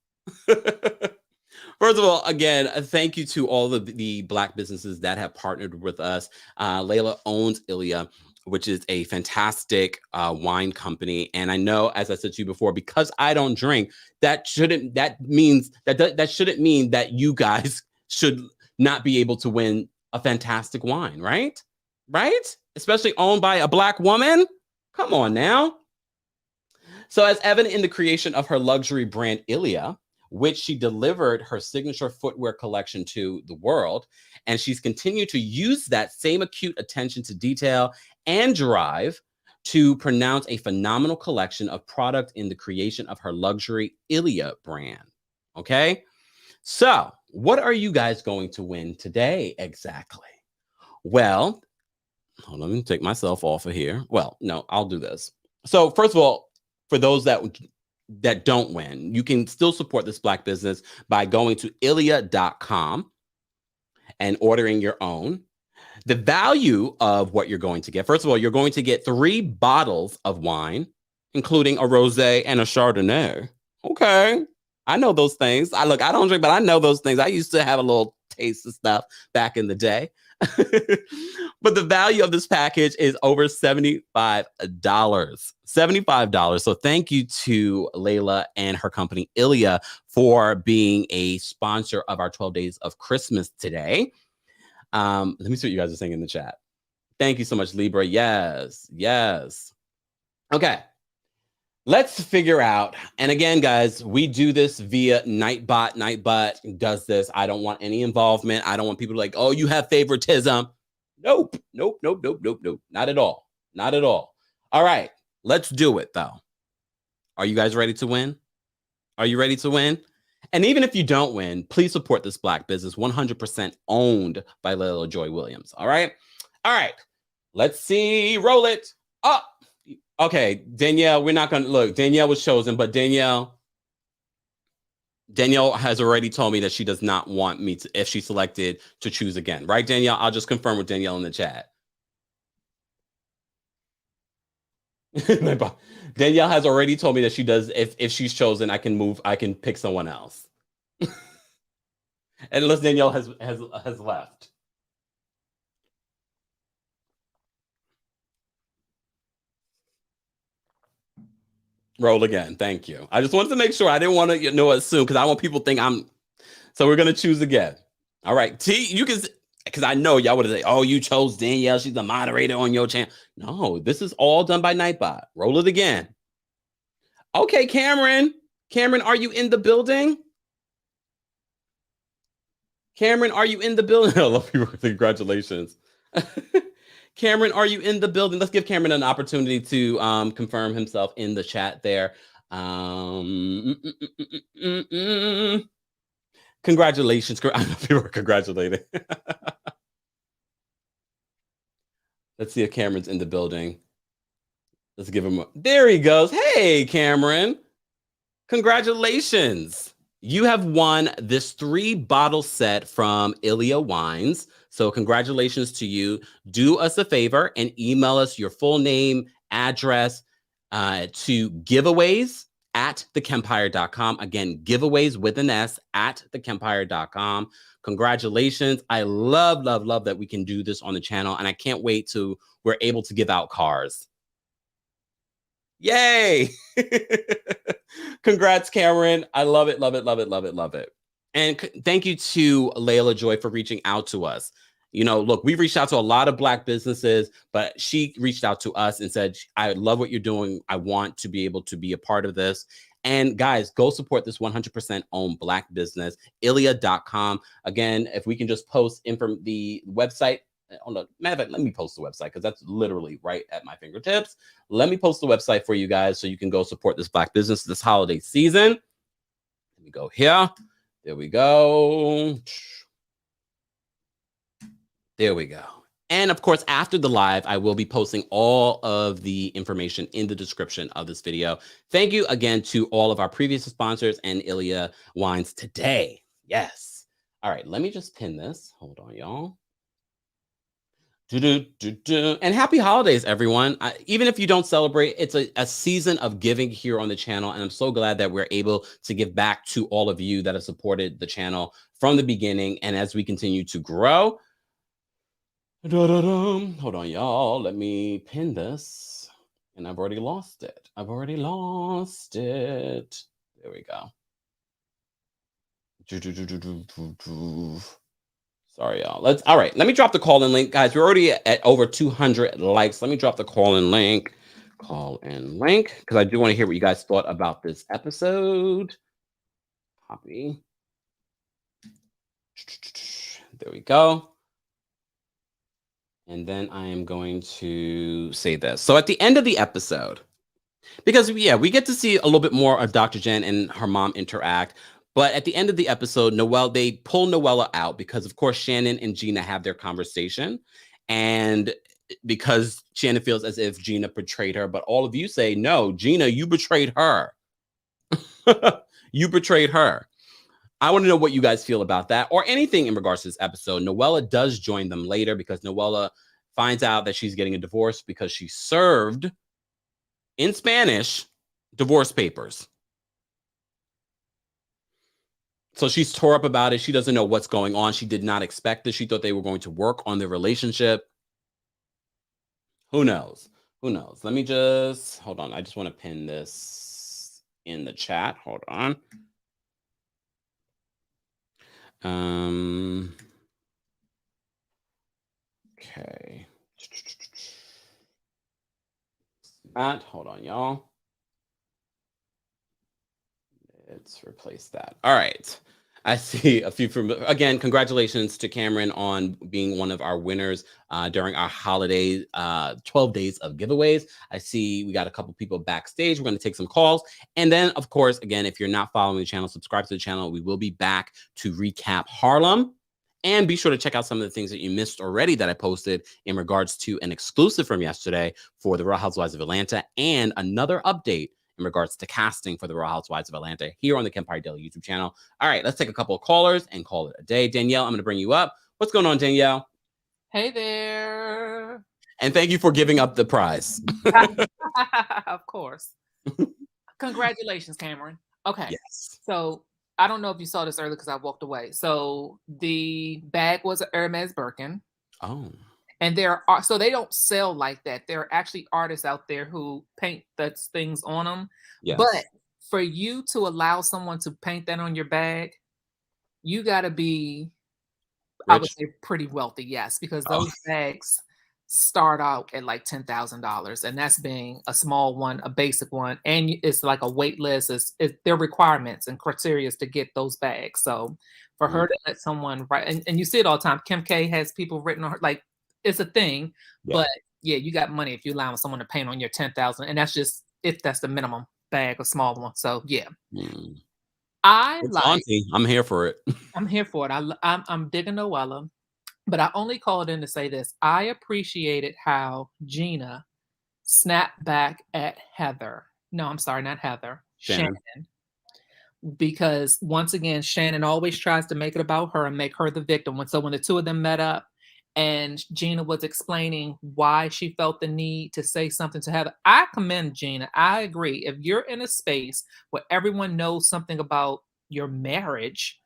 First of all, again, thank you to all of the Black businesses that have partnered with us. Layla owns Ilia, which is a fantastic wine company. And I know, as I said to you before, because I don't drink, that shouldn't mean that you guys should not be able to win a fantastic wine, right? Right? Especially owned by a Black woman. Come on now. So as evident in the creation of her luxury brand Ilia, which she delivered her signature footwear collection to the world, and she's continued to use that same acute attention to detail and drive to pronounce a phenomenal collection of product in the creation of her luxury Ilia brand. Okay? So, what are you guys going to win today exactly? Well, hold on, let me take myself off of here. Well, no, I'll do this. So, first of all, for those that don't win, you can still support this Black business by going to ilia.com and ordering your own. The value of what you're going to get, first of all, you're going to get 3 bottles of wine, including a rosé and a Chardonnay. Okay. I know those things. I don't drink, but I know those things. I used to have a little taste of stuff back in the day. But the value of this package is over $75. $75. So thank you to Layla and her company Ilia for being a sponsor of our 12 Days of Christmas today. Let me see what you guys are saying in the chat. Thank you so much, Libra. Yes, yes. Okay. Let's figure out. And again, guys, we do this via Nightbot. Nightbot does this. I don't want any involvement. I don't want people to like, oh, you have favoritism. Nope. Not at all. Not at all. All right. Let's do it, though. Are you guys ready to win? Are you ready to win? And even if you don't win, please support this Black business, 100% owned by Layla Joy Williams. All right? All right. Let's see. Roll it up. Okay, Danielle, we're not going to look. Danielle was chosen, but Danielle has already told me that she does not want me to, if she's selected, to choose again. Right, Danielle? I'll just confirm with Danielle in the chat. Danielle has already told me that she does. If she's chosen, I can pick someone else. Unless Danielle has left. Roll again. Thank you. I just wanted to make sure. I didn't want to assume because I want people to think I'm. So we're gonna choose again. All right. T, you can, because I know y'all would say, "Oh, you chose Danielle. She's the moderator on your channel." No, this is all done by Nightbot. Roll it again. Okay, Cameron. Cameron, are you in the building? Cameron, are you in the building? I love you. Congratulations. Cameron, are you in the building? Let's give Cameron an opportunity to confirm himself in the chat there. Congratulations. I know people are congratulating. Let's see if Cameron's in the building. Let's give him there he goes. Hey, Cameron. Congratulations. You have won this 3-bottle set from Ilia Wines. So congratulations to you. Do us a favor and email us your full name, address to giveaways@TheKempire.com. Again, giveaways with an S @TheKempire.com. Congratulations. I love that we can do this on the channel. And I can't wait till we're able to give out cars. Yay. Congrats, Cameron. I love it. And thank you to Layla Joy for reaching out to us. You know, look, we've reached out to a lot of Black businesses, but she reached out to us and said, I love what you're doing. I want to be able to be a part of this. And guys, go support this 100% owned Black business, Ilia.com. Again, if we can just post the website. Oh, no, matter of fact, let me post the website because that's literally right at my fingertips. Let me post the website for you guys so you can go support this Black business this holiday season. Let me go here. There we go. There we go. And of course, after the live, I will be posting all of the information in the description of this video. Thank you again to all of our previous sponsors and Ilia Wines today. Yes. All right, let me just pin this. Hold on, y'all. And happy holidays, everyone. Even if you don't celebrate, it's a season of giving here on the channel. And I'm so glad that we're able to give back to all of you that have supported the channel from the beginning. And as we continue to grow, hold on, y'all. Let me pin this. And I've already lost it. There we go. Sorry, y'all. All right. Let me drop the call-in link, guys. We're already at over 200 likes. Let me drop the call-in link. Because I do want to hear what you guys thought about this episode. Copy. There we go. And then I am going to say this. So at the end of the episode, because we get to see a little bit more of Dr. Jen and her mom interact. But at the end of the episode, they pull Noella out because, of course, Shannon and Gina have their conversation. And because Shannon feels as if Gina betrayed her. But all of you say, no, Gina, you betrayed her. You betrayed her. I want to know what you guys feel about that or anything in regards to this episode. Noella does join them later because Noella finds out that she's getting a divorce because she served in Spanish divorce papers. So she's tore up about it. She doesn't know what's going on. She did not expect this. She thought they were going to work on their relationship. Who knows? Let me just, hold on. I just want to pin this in the chat. Hold on. Okay. Hold on, y'all. Let's replace that. All right. I see a few from, again, congratulations to Cameron on being one of our winners during our holiday 12 days of giveaways. I see we got a couple people backstage. We're going to take some calls. And then, of course, again, if you're not following the channel, subscribe to the channel. We will be back to recap Harlem. And be sure to check out some of the things that you missed already that I posted in regards to an exclusive from yesterday for the Real Housewives of Atlanta and another update in regards to casting for the Real Housewives of Atlanta here on the Kempire Daily YouTube channel. All right, let's take a couple of callers and call it a day. Danielle, I'm going to bring you up. What's going on, Danielle? Hey there. And thank you for giving up the prize. Of course. Congratulations, Cameron. Okay. Yes. So I don't know if you saw this earlier because I walked away. So the bag was an Hermes Birkin. Oh. And so they don't sell like that. There are actually artists out there who paint those things on them. Yes. But for you to allow someone to paint that on your bag, you got to be, rich? I would say, pretty wealthy. Yes, because those bags start out at like $10,000, and that's being a small one, a basic one, and it's like a wait list. It's their requirements and criteria to get those bags. So for her to let someone write, and you see it all the time. Kim K has people written on her, like it's a thing. Yeah. But yeah, you got money if you allow someone to paint on your 10,000, and that's just if that's the minimum bag, a small one. So yeah. I'm here for it. I'm here for it. I'm digging Noella. But I only called in to say this. I appreciated how Gina snapped back at Heather. No, I'm sorry, not Heather. Shannon. Because once again, Shannon always tries to make it about her and make her the victim. So when the two of them met up and Gina was explaining why she felt the need to say something to Heather, I commend Gina. I agree. If you're in a space where everyone knows something about your marriage,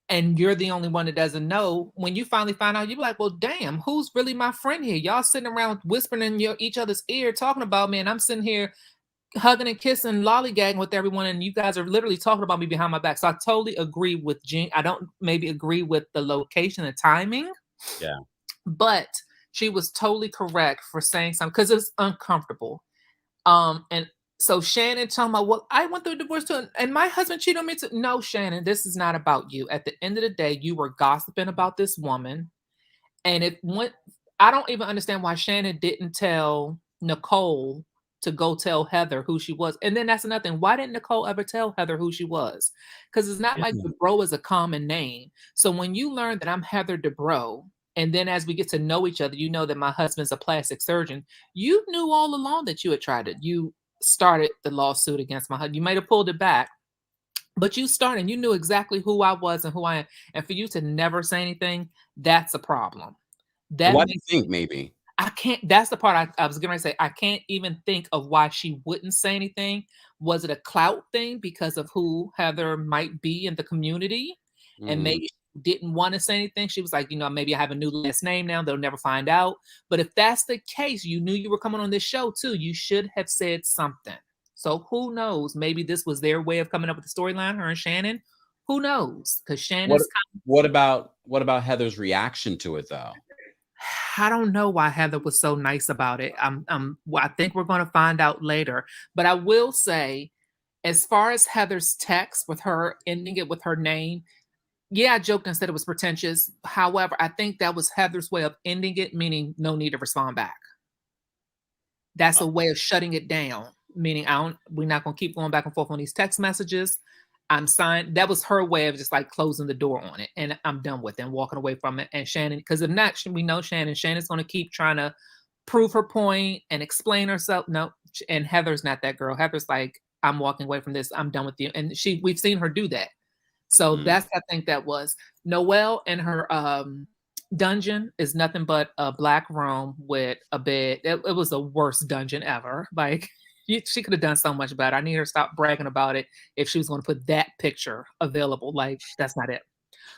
and you're the only one that doesn't know, when you finally find out, you're like, well, damn, who's really my friend here? Y'all sitting around whispering in each other's ear, talking about me, and I'm sitting here hugging and kissing, lollygagging with everyone, and you guys are literally talking about me behind my back. So I totally agree with Jean. I don't maybe agree with the location and timing, Yeah. But she was totally correct for saying something because it's uncomfortable. And so Shannon talking about, well, I went through a divorce too, and my husband cheated on me too. No, Shannon, this is not about you. At the end of the day, you were gossiping about this woman. And it went, I don't even understand why Shannon didn't tell Nicole to go tell Heather who she was. And then that's another thing. Why didn't Nicole ever tell Heather who she was? Because it's not like Dubrow is a common name. So when you learn that I'm Heather Dubrow, and then as we get to know each other, you know that my husband's a plastic surgeon. You knew all along that you had tried it. You started the lawsuit against my husband. You might have pulled it back, but you started, you knew exactly who I was and who I am. And for you to never say anything, that's a problem. That Why do you makes think maybe? I can't, that's the part I was gonna say. I can't even think of why she wouldn't say anything. Was it a clout thing because of who Heather might be in the community? And maybe she didn't want to say anything. She was like, you know, maybe I have a new last name now. They'll never find out. But if that's the case, you knew you were coming on this show too. You should have said something. So who knows? Maybe this was their way of coming up with the storyline, her and Shannon. Who knows? Because Shannon's What about Heather's reaction to it though? I don't know why Heather was so nice about it. Well, I think we're going to find out later. But I will say, as far as Heather's text with her ending it with her name, yeah, I joked and said it was pretentious. However, I think that was Heather's way of ending it, meaning no need to respond back. That's a way of shutting it down, meaning we're not going to keep going back and forth on these text messages. I'm signed. That was her way of just like closing the door on it, and I'm done with it and walking away from it. And Shannon, because if not, we know Shannon's going to keep trying to prove her point and explain herself. No, and Heather's not that girl. Heather's like, I'm walking away from this. I'm done with you. And we've seen her do that. So that's, I think that was Noelle and her dungeon is nothing but a black room with a bed. It was the worst dungeon ever. Like, she could have done so much better. I need her to stop bragging about it if she was going to put that picture available. Like, that's not it.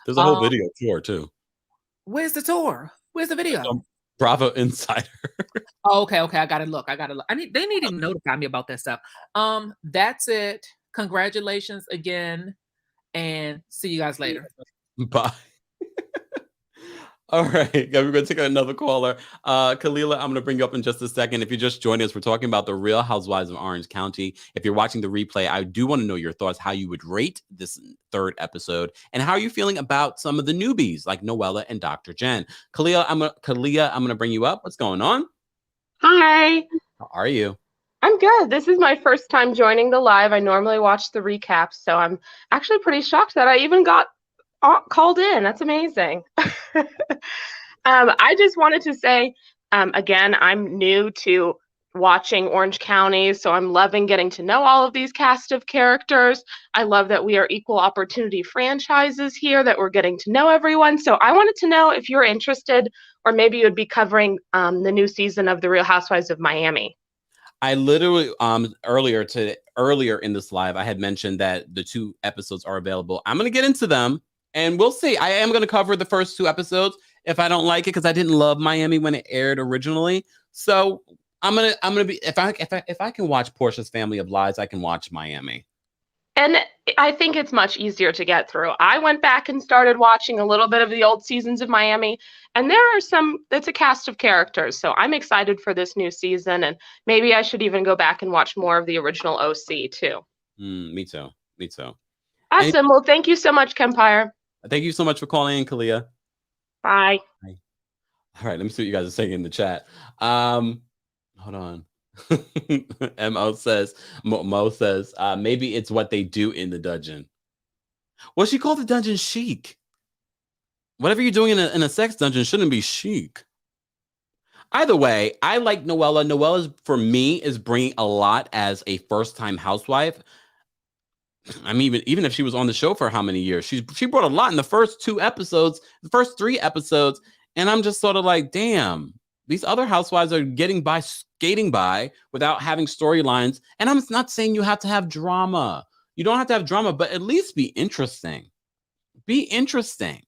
There's a whole video tour too. Where's the tour? Where's the video? Bravo Insider. Oh, okay. I gotta look. They need to notify me about that stuff. That's it. Congratulations again, and see you guys later. Bye. All right, we're going to take another caller. Kalila, I'm going to bring you up in just a second. If you're just joining us, we're talking about the Real Housewives of Orange County. If you're watching the replay, I do want to know your thoughts, how you would rate this third episode, and how are you feeling about some of the newbies like Noella and Dr. Jen. Kalia, I'm going to bring you up. What's going on? Hi. How are you? I'm good. This is my first time joining the live. I normally watch the recaps, so I'm actually pretty shocked that I even got called in. That's amazing. I just wanted to say, again, I'm new to watching Orange County, so I'm loving getting to know all of these cast of characters. I love that we are equal opportunity franchises here, that we're getting to know everyone. So I wanted to know if you're interested, or maybe you would be covering the new season of The Real Housewives of Miami. I literally earlier in this live, I had mentioned that the 2 episodes are available. I'm going to get into them. And we'll see. I am going to cover the first 2 episodes if I don't like it, because I didn't love Miami when it aired originally. So I'm gonna be, if I can watch Portia's Family of Lies, I can watch Miami. And I think it's much easier to get through. I went back and started watching a little bit of the old seasons of Miami, and it's a cast of characters. So I'm excited for this new season, and maybe I should even go back and watch more of the original OC too. Me too. Awesome. Well, thank you so much, Kempire. Thank you so much for calling in, Kalia. Bye. All right, let me see what you guys are saying in the chat. Hold on. Mo says, maybe it's what they do in the dungeon. Well, she called the dungeon chic. Whatever you're doing in a sex dungeon shouldn't be chic. Either way, I like Noella. Noella, for me, is bringing a lot as a first-time housewife. I mean, even if she was on the show for how many years, she brought a lot in the first 2 episodes, the first 3 episodes, and I'm just sort of like, damn, these other housewives are skating by without having storylines. And I'm not saying you have to have drama. You don't have to have drama, but at least be interesting. Be interesting.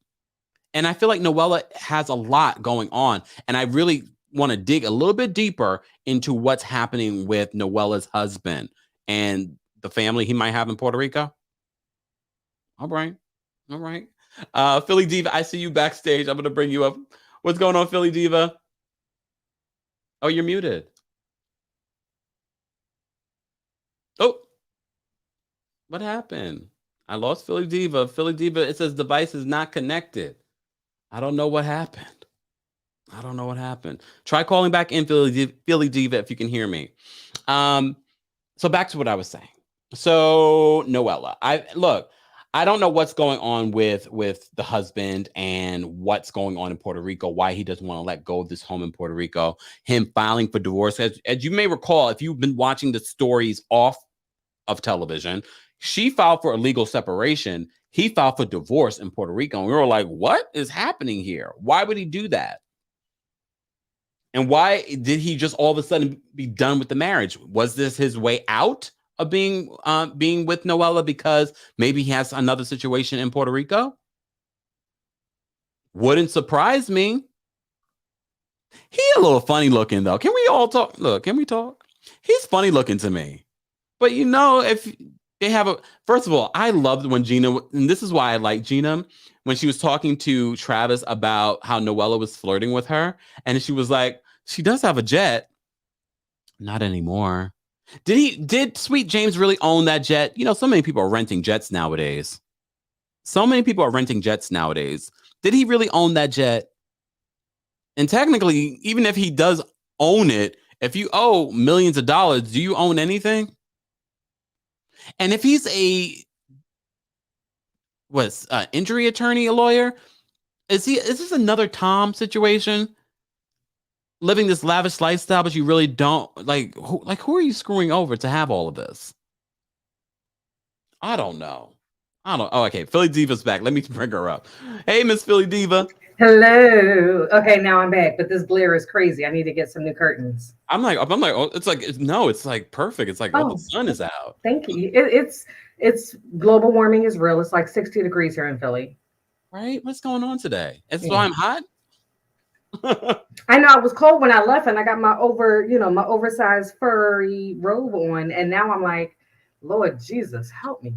And I feel like Noella has a lot going on, and I really want to dig a little bit deeper into what's happening with Noella's husband and the family he might have in Puerto Rico. All right. Philly Diva, I see you backstage. I'm going to bring you up. What's going on, Philly Diva? Oh, you're muted. Oh, what happened? I lost Philly Diva. Philly Diva, it says device is not connected. I don't know what happened. Try calling back in, Philly Diva, if you can hear me. So back to what I was saying. So Noella, I don't know what's going on with the husband and what's going on in Puerto Rico, why he doesn't want to let go of this home in Puerto Rico, him filing for divorce. As you may recall, if you've been watching the stories off of television, she filed for a legal separation. He filed for divorce in Puerto Rico. And we were like, what is happening here? Why would he do that? And why did he just all of a sudden be done with the marriage? Was this his way out of being with Noella because maybe he has another situation in Puerto Rico? Wouldn't surprise me. He a little funny looking though. Can we all talk? Look, can we talk? He's funny looking to me. But if they have first of all, I loved when Gina, and this is why I like Gina, when she was talking to Travis about how Noella was flirting with her, and she was like, she does have a jet. Not anymore. Did Sweet James really own that jet? So many people are renting jets nowadays. Did he really own that jet? And technically, even if he does own it, if you owe millions of dollars, do you own anything? And if he's injury attorney, a lawyer, is this another Tom situation? Living this lavish lifestyle, but you really don't who are you screwing over to have all of this? I don't know. Oh, okay. Philly Diva's back. Let me bring her up. Hey, Miss Philly Diva. Hello. Okay, now I'm back, but this glare is crazy. I need to get some new curtains. I'm like, oh, it's like perfect. It's like, oh, the sun is out. Thank you. It's global warming is real. It's like 60 degrees here in Philly. Right? What's going on today? It's why I'm hot. I know I was cold when I left, and I got my oversized furry robe on, and now I'm like, Lord Jesus, help me.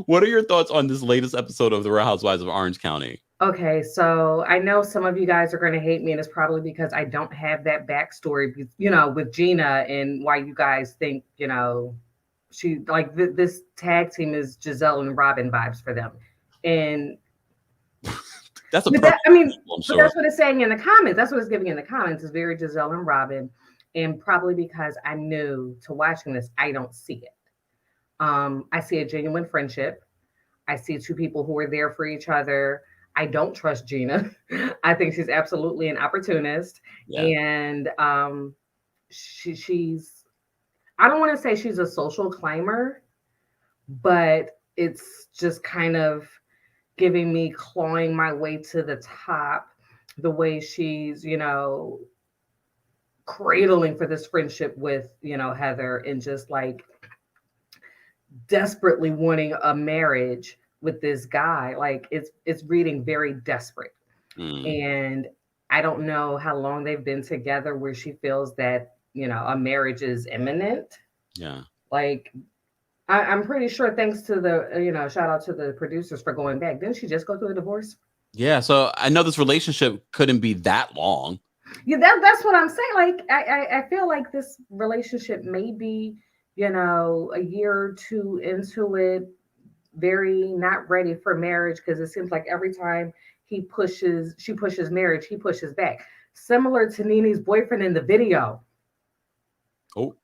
What are your thoughts on this latest episode of The Real Housewives of Orange County? Okay, so I know some of you guys are going to hate me, and it's probably because I don't have that backstory, with Gina and why you guys think, she like this tag team is Giselle and Robin vibes for them, and that's but that's what it's saying in the comments. That's what it's giving in the comments. It's very Giselle and Robin, and probably because I'm new to watching this, I don't see it. I see a genuine friendship. I see two people who are there for each other. I don't trust Gina. I think she's absolutely an opportunist. Yeah. And she's, I don't want to say she's a social climber, but it's just kind of giving me clawing my way to the top, the way she's, cradling for this friendship with, Heather, and just like desperately wanting a marriage with this guy. Like it's reading very desperate. And I don't know how long they've been together where she feels that, a marriage is imminent. Yeah. Like I'm pretty sure, thanks to the, shout out to the producers for going back. Didn't she just go through a divorce? Yeah. So I know this relationship couldn't be that long. Yeah, that's what I'm saying. Like I feel like this relationship may be, a year or two into it, very not ready for marriage, because it seems like every time she pushes marriage, he pushes back. Similar to Nene's boyfriend in the video. Oh,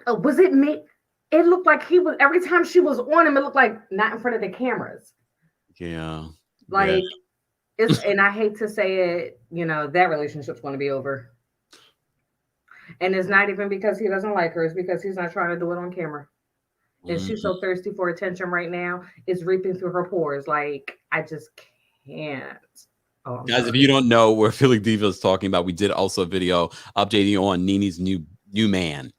was it me? It looked like he was, every time she was on him, it looked like not in front of the cameras. Yeah. Like it's, and I hate to say it, that relationship's going to be over. And it's not even because he doesn't like her. It's because he's not trying to do it on camera. And she's so thirsty for attention right now. It's reaping through her pores. Like, I just can't. Oh, guys, if you don't know where Philly Diva is talking about, we did also a video updating you on Nene's new man.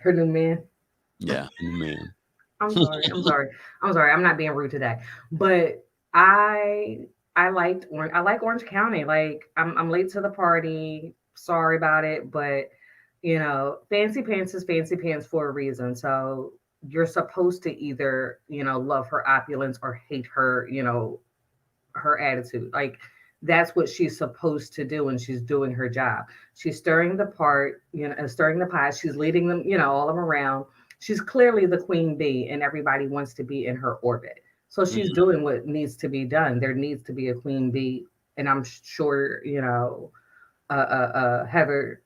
Her new man? Yeah, new man. I'm sorry. I'm not being rude today. But I like Orange County. Like, I'm late to the party. Sorry about it. But, fancy pants is fancy pants for a reason. So you're supposed to either, love her opulence or hate her, her attitude. Like, that's what she's supposed to do, and she's doing her job. She's stirring the pot, stirring the pot. She's leading them, all of them around. She's clearly the queen bee, and everybody wants to be in her orbit. So she's doing what needs to be done. There needs to be a queen bee, and I'm sure, Heather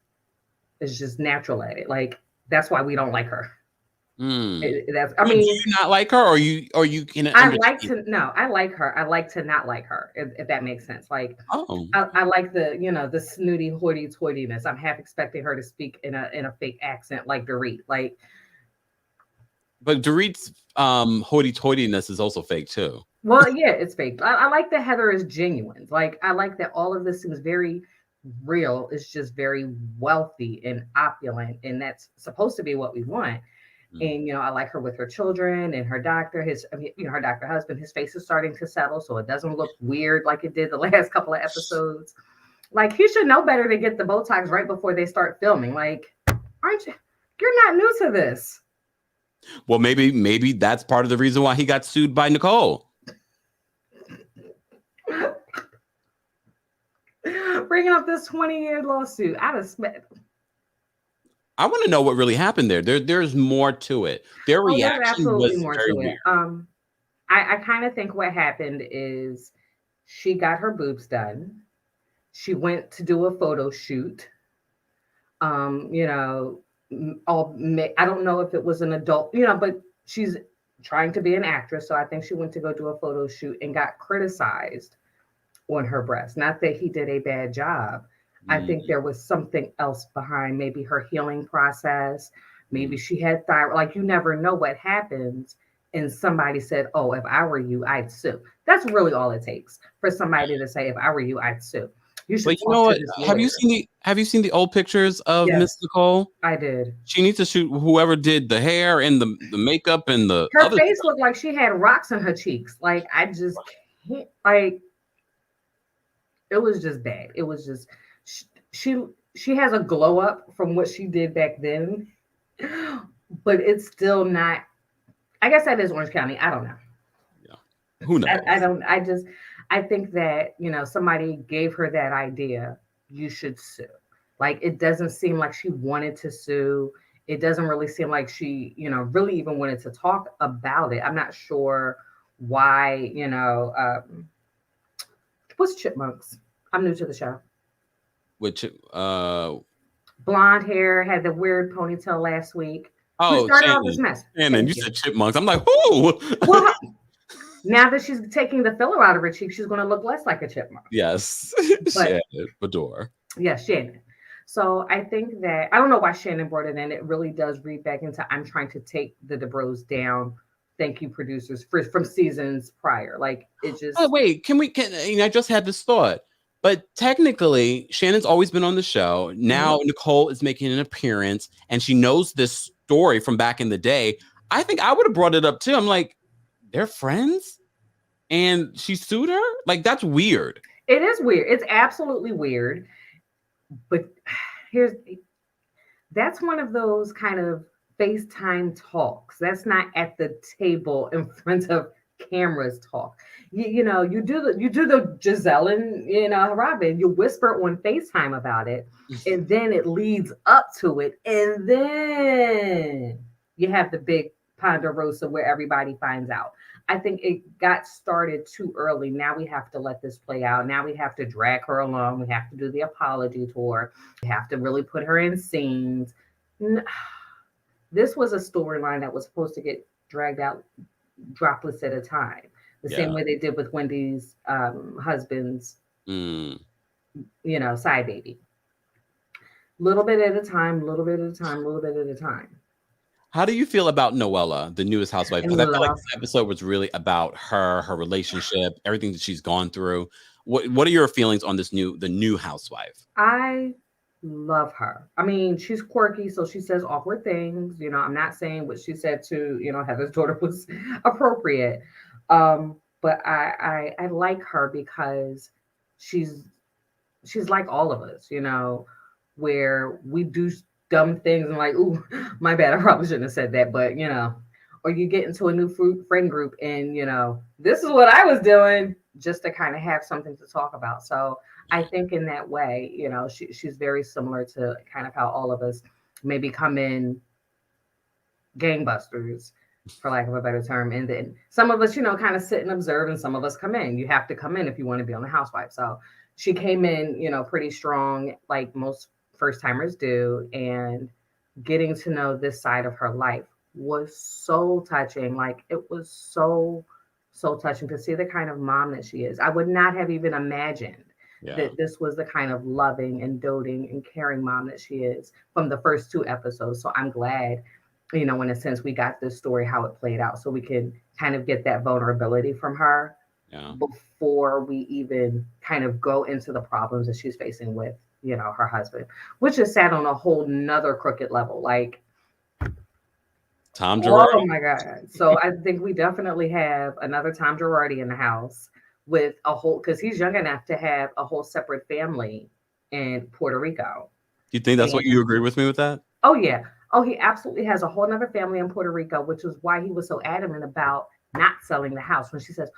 is just natural at it. Like, that's why we don't like her. That's, I mean, do you not like her, or you can? I like her. I like to not like her, if that makes sense. Like, I like the snooty hoity-toityness. I'm half expecting her to speak in a fake accent like Dorit. Like, but Dorit's hoity-toityness is also fake too. Well, yeah, it's fake. I like that Heather is genuine. Like, I like that all of this seems very real. It's just very wealthy and opulent, and that's supposed to be what we want. And I like her with her children and her doctor. Her doctor husband. His face is starting to settle, so it doesn't look weird like it did the last couple of episodes. Like, he should know better to get the Botox right before they start filming. Like, aren't you? You're not new to this. Well, maybe that's part of the reason why he got sued by Nicole. Bringing up this 20-year lawsuit. I want to know what really happened there. There's more to it. Their reaction was very weird. I kind of think what happened is she got her boobs done. She went to do a photo shoot. I don't know if it was an adult, but she's trying to be an actress. So I think she went to go do a photo shoot and got criticized on her breast. Not that he did a bad job. I think there was something else behind, maybe her healing process. Maybe she had thyroid. Like, you never know what happens. And somebody said, oh, if I were you, I'd sue. That's really all it takes for somebody to say, if I were you, I'd sue. You should. But you know what? Have you seen the old pictures of Miss Nicole? I did. She needs to shoot whoever did the hair and the makeup and her face looked like she had rocks in her cheeks. Like, I just can't. Like, it was just bad. It was just. She has a glow up from what she did back then, but it's still not. I guess that is Orange County. I don't know. Yeah, who knows? I think that somebody gave her that idea. You should sue. Like, it doesn't seem like she wanted to sue. It doesn't really seem like she really even wanted to talk about it. I'm not sure why. What's Chipmunks? I'm new to the show. Which blonde hair, had the weird ponytail last week. Oh, started all this mess. And you said Chipmunks. I'm like, who? Well, now that she's taking the filler out of her cheek, she's going to look less like a chipmunk. Yes, Shannon Fedor. Yes, Shannon. So I think that I don't know why Shannon brought it in. It really does read back into I'm trying to take the Dubrows down. Thank you, producers, from seasons prior. Like, it just. Oh, wait, I just had this thought. But technically, Shannon's always been on the show. Now Nicole is making an appearance, and she knows this story from back in the day. I think I would have brought it up too. I'm like, they're friends, and she sued her? Like, that's weird. It is weird. It's absolutely weird. But that's one of those kind of FaceTime talks. That's not at the table in front of cameras talk. You do the Giselle and Robin. You whisper on FaceTime about it, and then it leads up to it, and then you have the big Ponderosa where everybody finds out. I think it got started too early. Now we have to let this play out. Now we have to drag her along. We have to do the apology tour. We have to really put her in scenes. This was a storyline that was supposed to get dragged out droplets at a time. The same way they did with Wendy's husband's, side baby. Little bit at a time, little bit at a time, little bit at a time. How do you feel about Noella, the newest housewife? Because I feel like this episode was really about her relationship, everything that she's gone through. What are your feelings on the new housewife? I love her. I mean, she's quirky, so she says awkward things. I'm not saying what she said to, Heather's daughter was appropriate. But I like her because she's like all of us, where we do dumb things and like, ooh, my bad, I probably shouldn't have said that, but or you get into a new friend group and this is what I was doing. just to kind of have something to talk about. So I think in that way, you know, she's very similar to kind of how all of us maybe come in gangbusters, for lack of a better term. And then some of us, you know, kind of sit and observe, and some of us come in. You have to come in if you want to be on the Housewives. So she came in, you know, pretty strong, like most first timers do. And getting to know this side of her life was so touching. Like it was so touching to see the kind of mom that she is. I would not have even imagined that this was the kind of loving and doting and caring mom that she is from the first 2 episodes. So I'm glad, you know, in a sense, we got this story, how it played out, so we can kind of get that vulnerability from her before we even kind of go into the problems that she's facing with, you know, her husband, which is sad on a whole nother crooked level. Like, Tom Girardi. Oh my God. So I think we definitely have another Tom Girardi in the house with a whole, because he's young enough to have a whole separate family in Puerto Rico. Do you think that's what you agree with me with that? Oh, yeah. Oh, he absolutely has a whole nother family in Puerto Rico, which is why he was so adamant about not selling the house. When she says,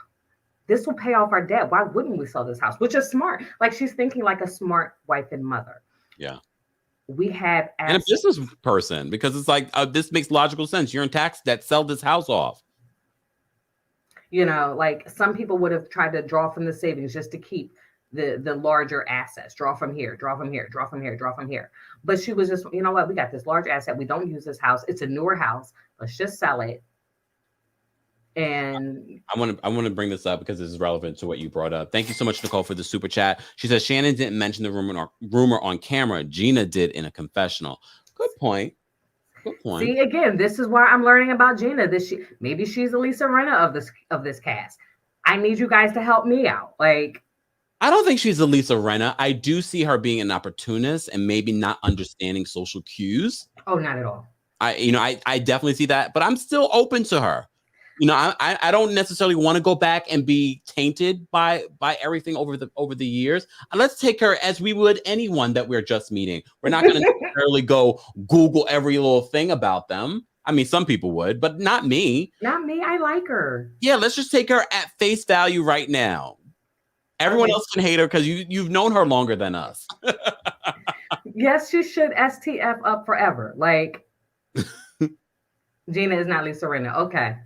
this will pay off our debt, why wouldn't we sell this house? Which is smart. Like, she's thinking like a smart wife and mother. Yeah. We have and a business person, because it's like, this makes logical sense. You're in tax debt, sell this house off. You know, like some people would have tried to draw from the savings just to keep the larger assets, draw from here, draw from here, draw from here, draw from here. But she was just, you know what, we got this large asset. We don't use this house. It's a newer house. Let's just sell it. And I want to bring this up because this is relevant to what you brought up. Thank you so much, Nicole, for the super chat. She says Shannon didn't mention the rumor on camera. Gina did in a confessional. Good point. Good point. See, again, this is why I'm learning about Gina. Maybe she's the Lisa Rinna of this cast. I need you guys to help me out. Like, I don't think she's the Lisa Rinna. I do see her being an opportunist and maybe not understanding social cues. Oh, not at all. I definitely see that, but I'm still open to her. You know, I don't necessarily want to go back and be tainted by everything over the years. Let's take her as we would anyone that we're just meeting. We're not going to necessarily go Google every little thing about them. I mean, some people would, but not me. Not me. I like her. Yeah, let's just take her at face value right now. Everyone else can hate her because you've known her longer than us. Yes, she should STF up forever. Like, Gina is not Lisa Rinna. Okay.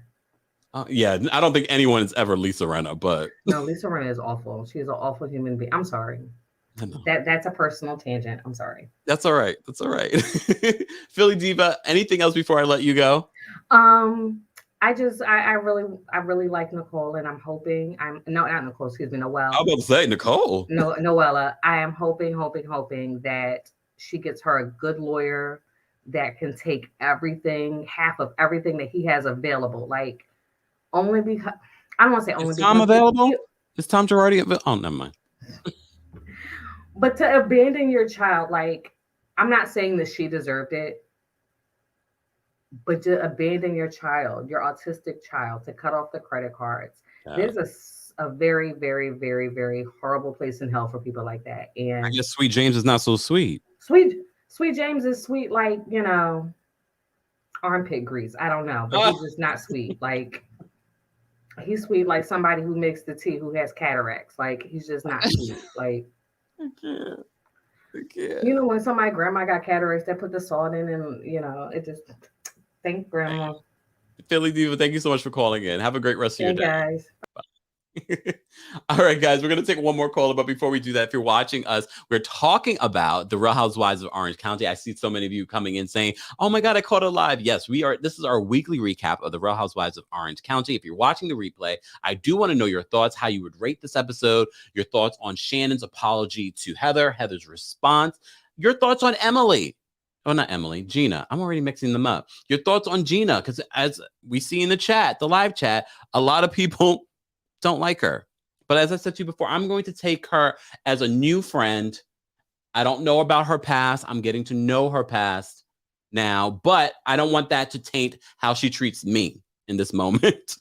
Yeah, I don't think anyone is ever Lisa Rinna, but no, Lisa Rinna is awful. She's an awful human being. I'm sorry. That's a personal tangent. I'm sorry. That's all right. That's all right. Philly Diva, anything else before I let you go? I really like Nicole, and I'm hoping not Nicole, excuse me, Noelle. I was about to say Nicole. No, Noella. I am hoping that she gets her a good lawyer that can take half of everything that he has available. Like, only because I don't want to say only. Is Tom available? Is Tom Girardi available? Oh, never mind. But to abandon your child, like, I'm not saying that she deserved it, but to abandon your child, your autistic child, to cut off the credit cards. There's a very, very, very, very horrible place in hell for people like that. And I guess Sweet James is not so sweet. Sweet James is sweet, like, you know, armpit grease. I don't know, but he's just not sweet. Like, he's sweet like somebody who makes the tea who has cataracts. Like, he's just not sweet. Like, I can't. You know, when somebody grandma got cataracts, they put the salt in, and you know, it just. Thank grandma. Philly Diva, thank you so much for calling in. Have a great rest of your day, guys. All right, guys, we're going to take one more caller, but before we do that, if you're watching us, we're talking about the Real Housewives of Orange County. I see so many of you coming in saying, oh my God, I caught it live. Yes, we are. This is our weekly recap of the Real Housewives of Orange County. If you're watching the replay, I do want to know your thoughts, how you would rate this episode, your thoughts on Shannon's apology to Heather's response, your thoughts on Emily. Oh, not Emily, Gina. I'm already mixing them up. Your thoughts on Gina, because as we see in the chat, the live chat, a lot of people don't like her. But as I said to you before, I'm going to take her as a new friend. I don't know about her past. I'm getting to know her past now, but I don't want that to taint how she treats me in this moment.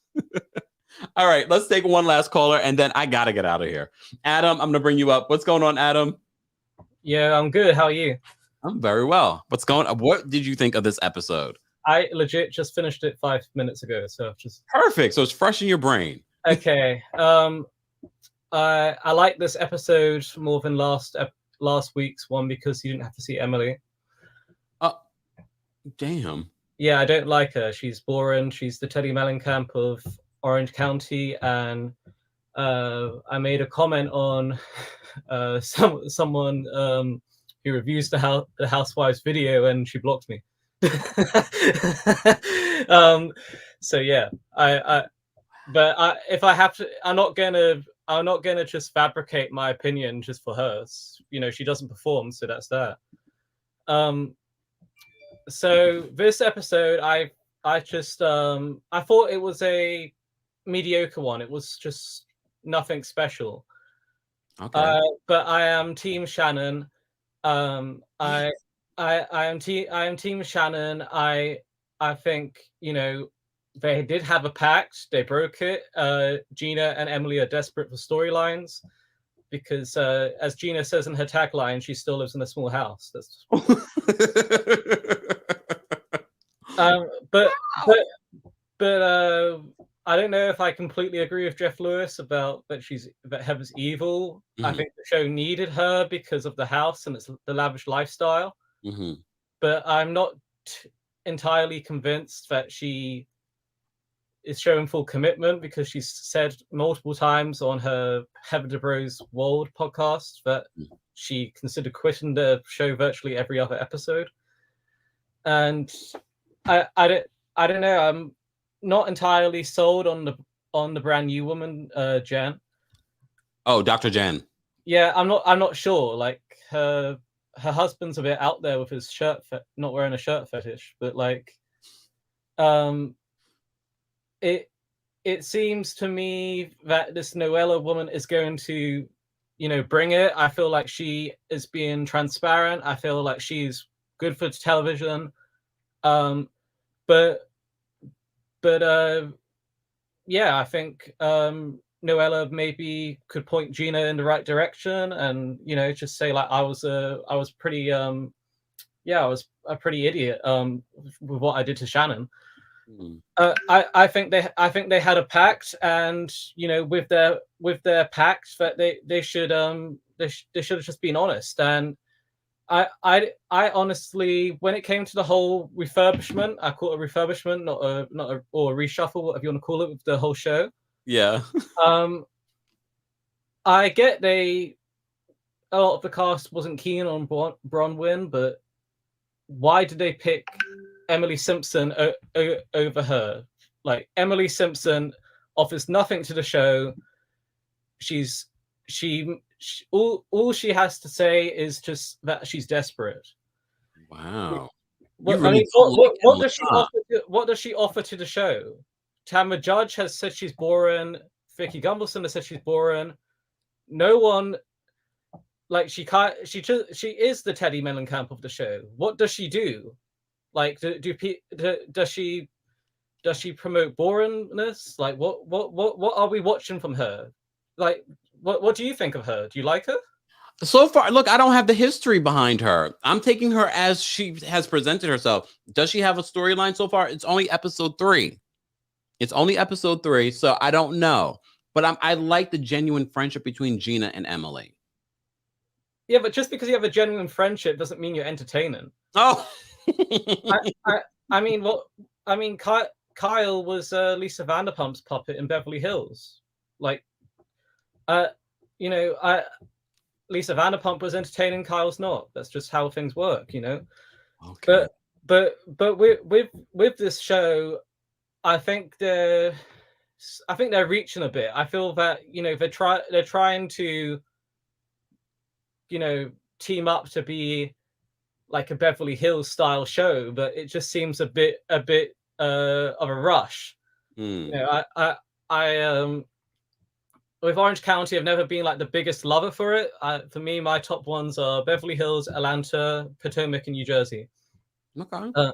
All right, let's take one last caller, and then I got to get out of here. Adam, I'm going to bring you up. What's going on, Adam? Yeah, I'm good. How are you? I'm very well. What did you think of this episode? I legit just finished it 5 minutes ago. So just perfect. So it's fresh in your brain. Okay. I like this episode more than last week's one because you didn't have to see Emily. Oh, damn. Yeah, I don't like her. She's boring. She's the Teddy Mellencamp of Orange County, and I made a comment on someone who reviews the Housewives video, and she blocked me. So yeah, if I have to, I'm not gonna just fabricate my opinion just for her. You know, she doesn't perform, so that's that. So this episode, I just I thought it was a mediocre one. It was just nothing special. Okay. But I am Team Shannon. I am Team Shannon. I think, you know, they did have a pact. They broke it. Gina and Emily are desperate for storylines because, as Gina says in her tagline, she still lives in a small house. That's but I don't know if I completely agree with Jeff Lewis about that Heather's evil. Mm-hmm. I think the show needed her because of the house and the lavish lifestyle. Mm-hmm. But I'm not entirely convinced that she is showing full commitment because she's said multiple times on her Heather Dubrow's World podcast that she considered quitting the show virtually every other episode. And I don't know. I'm not entirely sold on the brand new woman, Jen. Oh, Dr. Jen. Yeah, I'm not sure. Like her husband's a bit out there with his not wearing a shirt fetish, but like, it seems to me that this Noella woman is going to, you know, bring it. I feel like she is being transparent. I feel like she's good for television. But yeah, I think Noella maybe could point Gina in the right direction, and, you know, just say like I was pretty I was a pretty idiot with what I did to Shannon. I think they had a pact, and, you know, with their pact that they should have just been honest. And I honestly, when it came to the whole refurbishment, I call it a refurbishment, not a reshuffle, whatever you want to call it, with the whole show. Yeah. I get a lot of the cast wasn't keen on Bronwyn, but why did they pick Emily Simpson over her? Like, Emily Simpson offers nothing to the show. All she has to say is just that she's desperate. Wow. What does she offer to the show? Tamra Judge has said she's boring. Vicky Gunvalson has said she's boring. No one, like, she is the Teddy Mellencamp of the show. What does she do? Like, does she promote boringness? Like, what are we watching from her? Like, what do you think of her? Do you like her? So far, look, I don't have the history behind her. I'm taking her as she has presented herself. Does she have a storyline so far? It's only episode 3. So I don't know. But I like the genuine friendship between Gina and Emily. Yeah, but just because you have a genuine friendship doesn't mean you're entertaining. Oh. Kyle was Lisa Vanderpump's puppet in Beverly Hills. Like, you know, Lisa Vanderpump was entertaining, Kyle's not. That's just how things work, you know. Okay. But with this show, I think they're reaching a bit. I feel that, you know, they're trying to, you know, team up to be like a Beverly Hills style show, but it just seems a bit of a rush. You know, I with Orange County, I've never been like the biggest lover for it. For me, my top ones are Beverly Hills, Atlanta, Potomac, and New Jersey. Okay.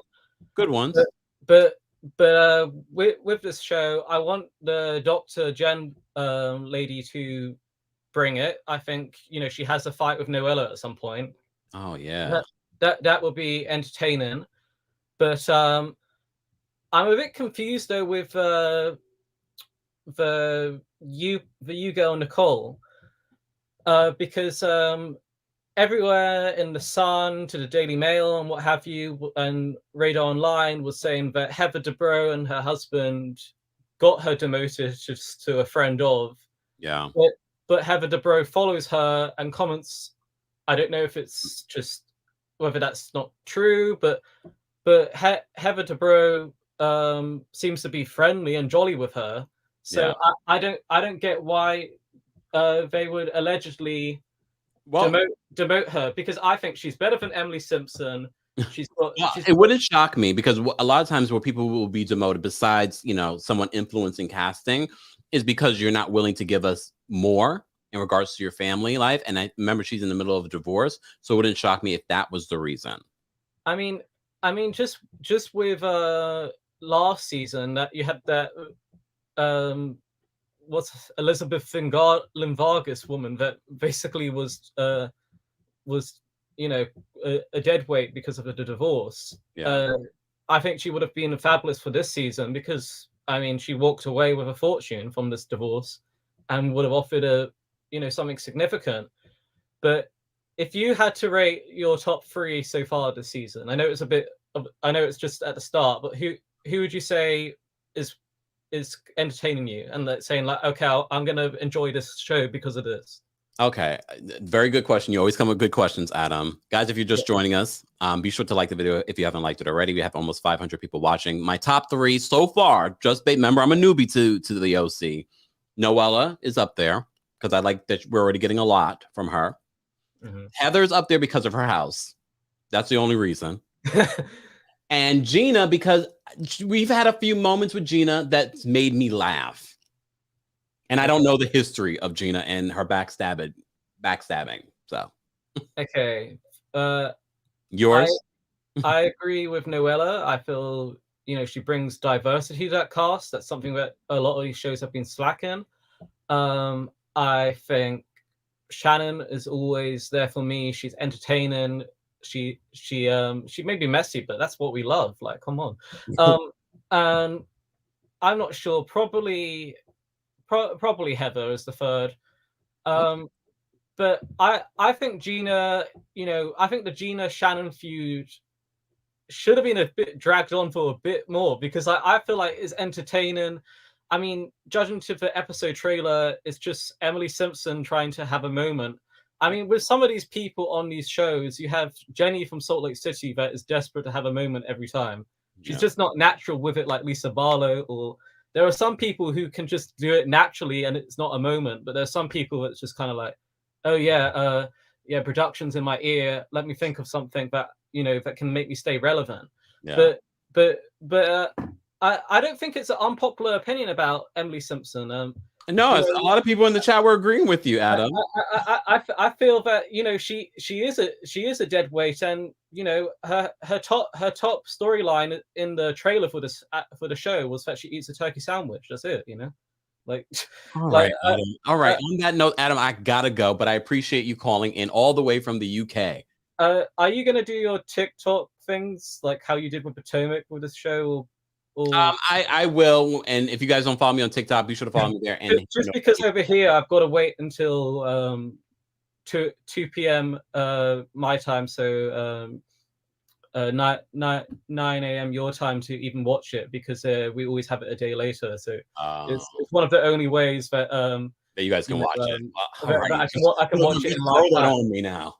Good ones. But with this show, I want the Dr. Jen lady to bring it. I think, you know, she has a fight with Noella at some point. Oh yeah. That will be entertaining. But I'm a bit confused though with the you girl Nicole, because everywhere in the Sun, to the Daily Mail and what have you, and Radar Online was saying that Heather Dubrow and her husband got her demoted just to a friend of. Yeah. But Heather Dubrow follows her and comments. I don't know if it's just whether that's not true, but Heather Dubrow seems to be friendly and jolly with her. So yeah. I don't get why they would allegedly demote her, because I think she's better than Emily Simpson. It wouldn't shock me, because a lot of times where people will be demoted, besides, you know, someone influencing casting, is because you're not willing to give us more in regards to your family life. And I remember she's in the middle of a divorce, so it wouldn't shock me if that was the reason. I mean, just with last season that you had that what's Elizabeth Lynn Vargas woman that basically was you know, a dead weight because of the divorce. Yeah. I think she would have been fabulous for this season, because I mean, she walked away with a fortune from this divorce and would have offered a, you know, something significant. But if you had to rate your top 3 so far this season, I know it's a bit I know it's just at the start, but who would you say is entertaining you and like saying like, okay, I'm gonna enjoy this show because of this? Okay, very good question. You always come with good questions, Adam. Guys, if you're just joining us, be sure to like the video if you haven't liked it already. We have almost 500 people watching. My top 3 so far, remember, I'm a newbie to the OC. Noella is up there because I like that we're already getting a lot from her. Mm-hmm. Heather's up there because of her house. That's the only reason. And Gina, because we've had a few moments with Gina that's made me laugh. And I don't know the history of Gina and her backstabbing. So, okay. Yours? I agree with Noella. I feel, you know, she brings diversity to that cast. That's something that a lot of these shows have been slacking. I think Shannon is always there for me. She's entertaining. She may be messy, but that's what we love. Like, come on. And I'm not sure. Probably Heather is the third. But I think Gina, you know, I think the Gina Shannon feud should have been a bit dragged on for a bit more, because I feel like it's entertaining. I mean, judging to the episode trailer, it's just Emily Simpson trying to have a moment. I mean, with some of these people on these shows, you have Jenny from Salt Lake City that is desperate to have a moment every time. She's just not natural with it, like Lisa Barlow. Or there are some people who can just do it naturally and it's not a moment, but there's some people that's just kind of like, oh yeah, production's in my ear. Let me think of something that, you know, that can make me stay relevant. Yeah. But I don't think it's an unpopular opinion about Emily Simpson. No, a lot of people in the chat were agreeing with you, Adam. I feel that, you know, she is a dead weight, and you know, her top storyline in the trailer for the show was that she eats a turkey sandwich. That's it, you know. Like, all right, Adam. All right. On that note, Adam, I gotta go, but I appreciate you calling in all the way from the UK. Are you gonna do your TikTok things like how you did with Potomac with this show? I will, and if you guys don't follow me on TikTok, be sure to follow me there. And just because over here I've got to wait until 2 p.m. My time, so 9 a.m. your time to even watch it, because we always have it a day later. So it's one of the only ways that that you guys can watch it. I can watch it in live time. On me now.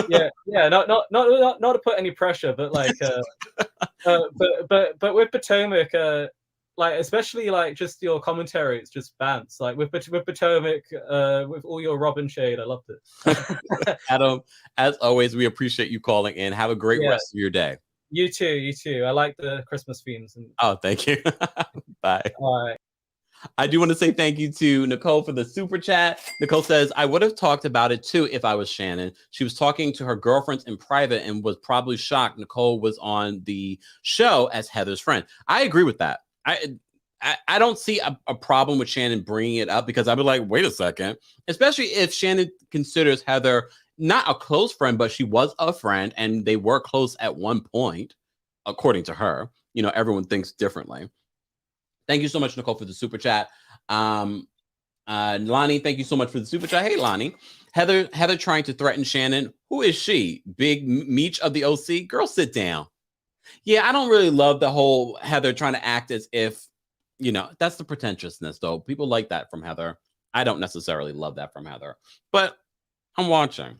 yeah, not to put any pressure, but like, but with Potomac, like especially like just your commentary, it's just bants. Like with Potomac, with all your Robin shade, I loved it. Adam, as always, we appreciate you calling in. Have a great rest of your day. You too. I like the Christmas themes. Oh, thank you. Bye. All right. I do want to say thank you to Nicole for the super chat. Nicole says, I would have talked about it too if I was Shannon. She was talking to her girlfriends in private and was probably shocked Nicole was on the show as Heather's friend. I agree with that. I don't see a problem with Shannon bringing it up, because I'd be like, wait a second, especially if Shannon considers Heather not a close friend, but she was a friend and they were close at one point, according to her. You know, everyone thinks differently. Thank you so much, Nicole, for the super chat. Lonnie, thank you so much for the super chat. Hey, Lonnie. Heather trying to threaten Shannon. Who is she? Big Meech of the OC? Girl, sit down. Yeah, I don't really love the whole Heather trying to act as if, that's the pretentiousness, though. People like that from Heather. I don't necessarily love that from Heather, but I'm watching.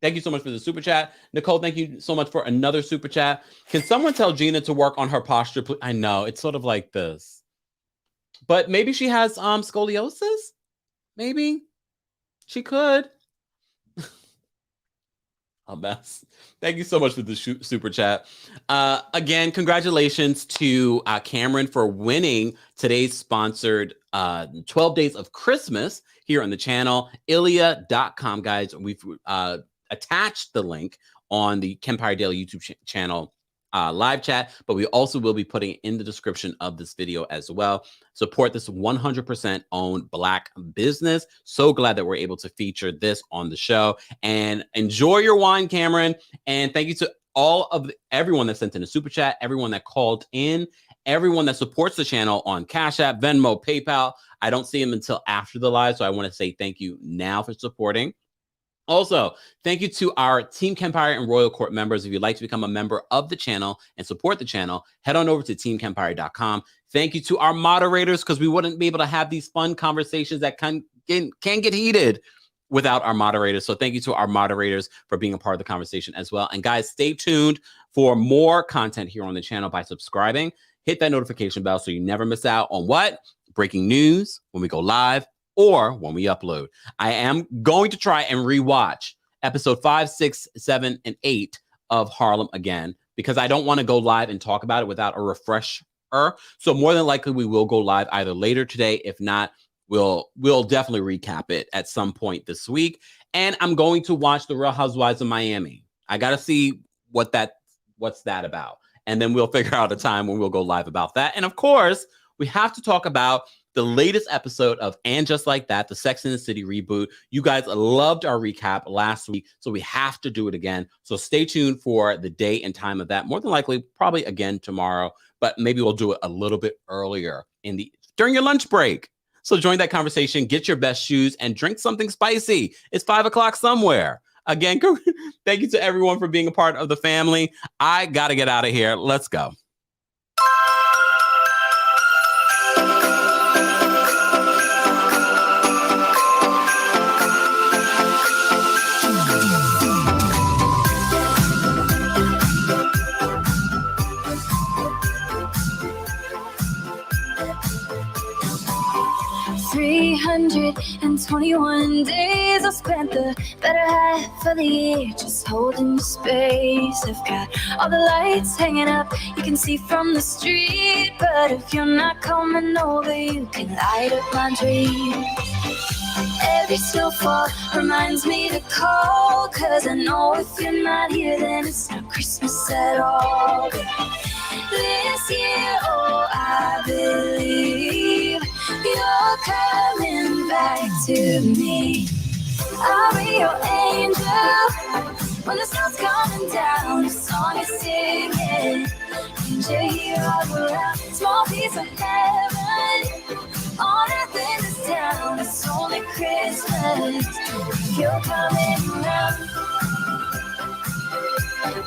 Thank you so much for the super chat. Nicole, thank you so much for another super chat. Can someone tell Gina to work on her posture, please? I know, it's sort of like this. But maybe she has scoliosis? Maybe. She could. A mess. Thank you so much for the super chat. Again, congratulations to Cameron for winning today's sponsored 12 Days of Christmas here on the channel. Ilia.com, guys. We've attached the link on the Kempire Daily YouTube channel live chat, but we also will be putting it in the description of this video as well. Support this 100% owned Black business. So glad that we're able to feature this on the show. And enjoy your wine, Cameron. And thank you to everyone that sent in a super chat, everyone that called in, everyone that supports the channel on Cash App, Venmo, PayPal. I don't see them until after the live, so I want to say thank you now for supporting. Also, thank you to our Team Kempire and Royal Court members. If you'd like to become a member of the channel and support the channel, head on over to TeamKempire.com. Thank you to our moderators, because we wouldn't be able to have these fun conversations that can get heated without our moderators. So thank you to our moderators for being a part of the conversation as well. And guys, stay tuned for more content here on the channel by subscribing. Hit that notification bell so you never miss out on what? Breaking news when we go live, or when we upload. I am going to try and rewatch episode 5, 6, 7, and 8 of Harlem again, because I don't want to go live and talk about it without a refresher. So more than likely we will go live either later today. If not, we'll definitely recap it at some point this week. And I'm going to watch The Real Housewives of Miami. I got to see what's that about. And then we'll figure out a time when we'll go live about that. And of course, we have to talk about the latest episode of And Just Like That, the Sex and the City reboot. You guys loved our recap last week, so we have to do it again. So stay tuned for the day and time of that. More than likely, probably again tomorrow, but maybe we'll do it a little bit earlier during your lunch break. So join that conversation, get your best shoes, and drink something spicy. It's 5 o'clock somewhere. Again, thank you to everyone for being a part of the family. I got to get out of here. Let's go. 321 days I've spent the better half of the year just holding space. I've got all the lights hanging up you can see from the street, but if you're not coming over, you can light up my dreams. Every snowfall reminds me to call, 'cause I know if you're not here, then it's not Christmas at all. This year, oh, I believe you're coming back to me. I'll be your angel when the snow's coming down. The song is singing, angel here all around. Small piece of heaven on earth in this town. It's only Christmas if you're coming around.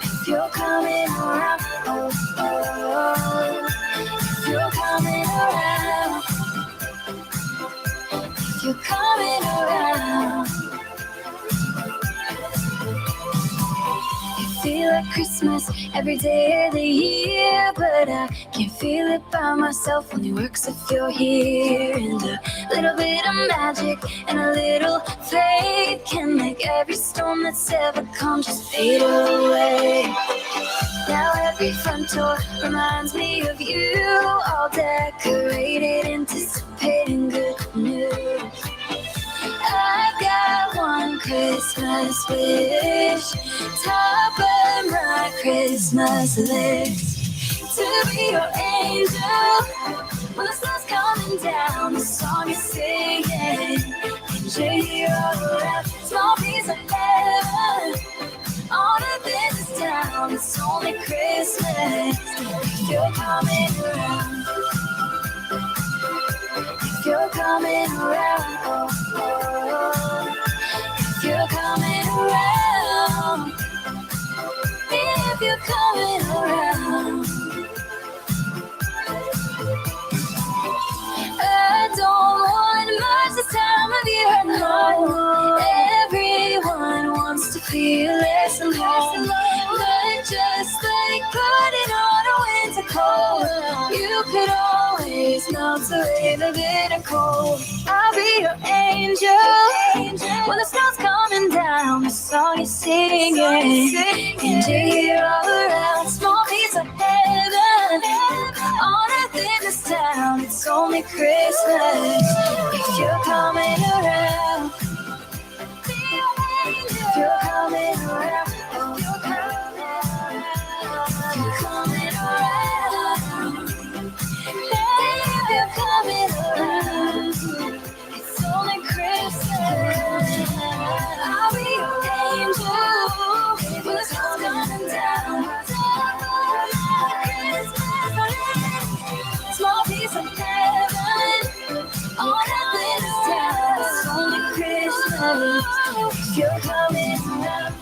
If you're coming around, oh, oh. If you're coming around, if you're coming around. It feels like Christmas every day of the year, but I can't feel it by myself. Only works if you're here. And a little bit of magic and a little faith can make every storm that's ever come just fade away. Now every front door reminds me of you, all decorated, anticipating good news. I've got one Christmas wish, top of my Christmas list, to be your angel when the sun's coming down. The song is singing, angel here all around. Small piece of heaven on earth in this town. It's only Christmas if you're coming around. If if you're coming around, oh, oh. If you're coming around, if you're coming around. I don't want much this time of year, no. Everyone wants to feel less alone, but just like putting on a winter coat, you could always melt away the bitter cold. I'll be your angel when the snow's coming down. The song you're singing, and you hear all around. Small piece of heaven on earth in this town. It's only Christmas if you're coming around. If you're coming around, oh, you're coming around. If you're coming around, it's only Christmas. I'll be your angel when the sun's coming down. Small piece of heaven on earth in this town. It's only Christmas if you're coming around.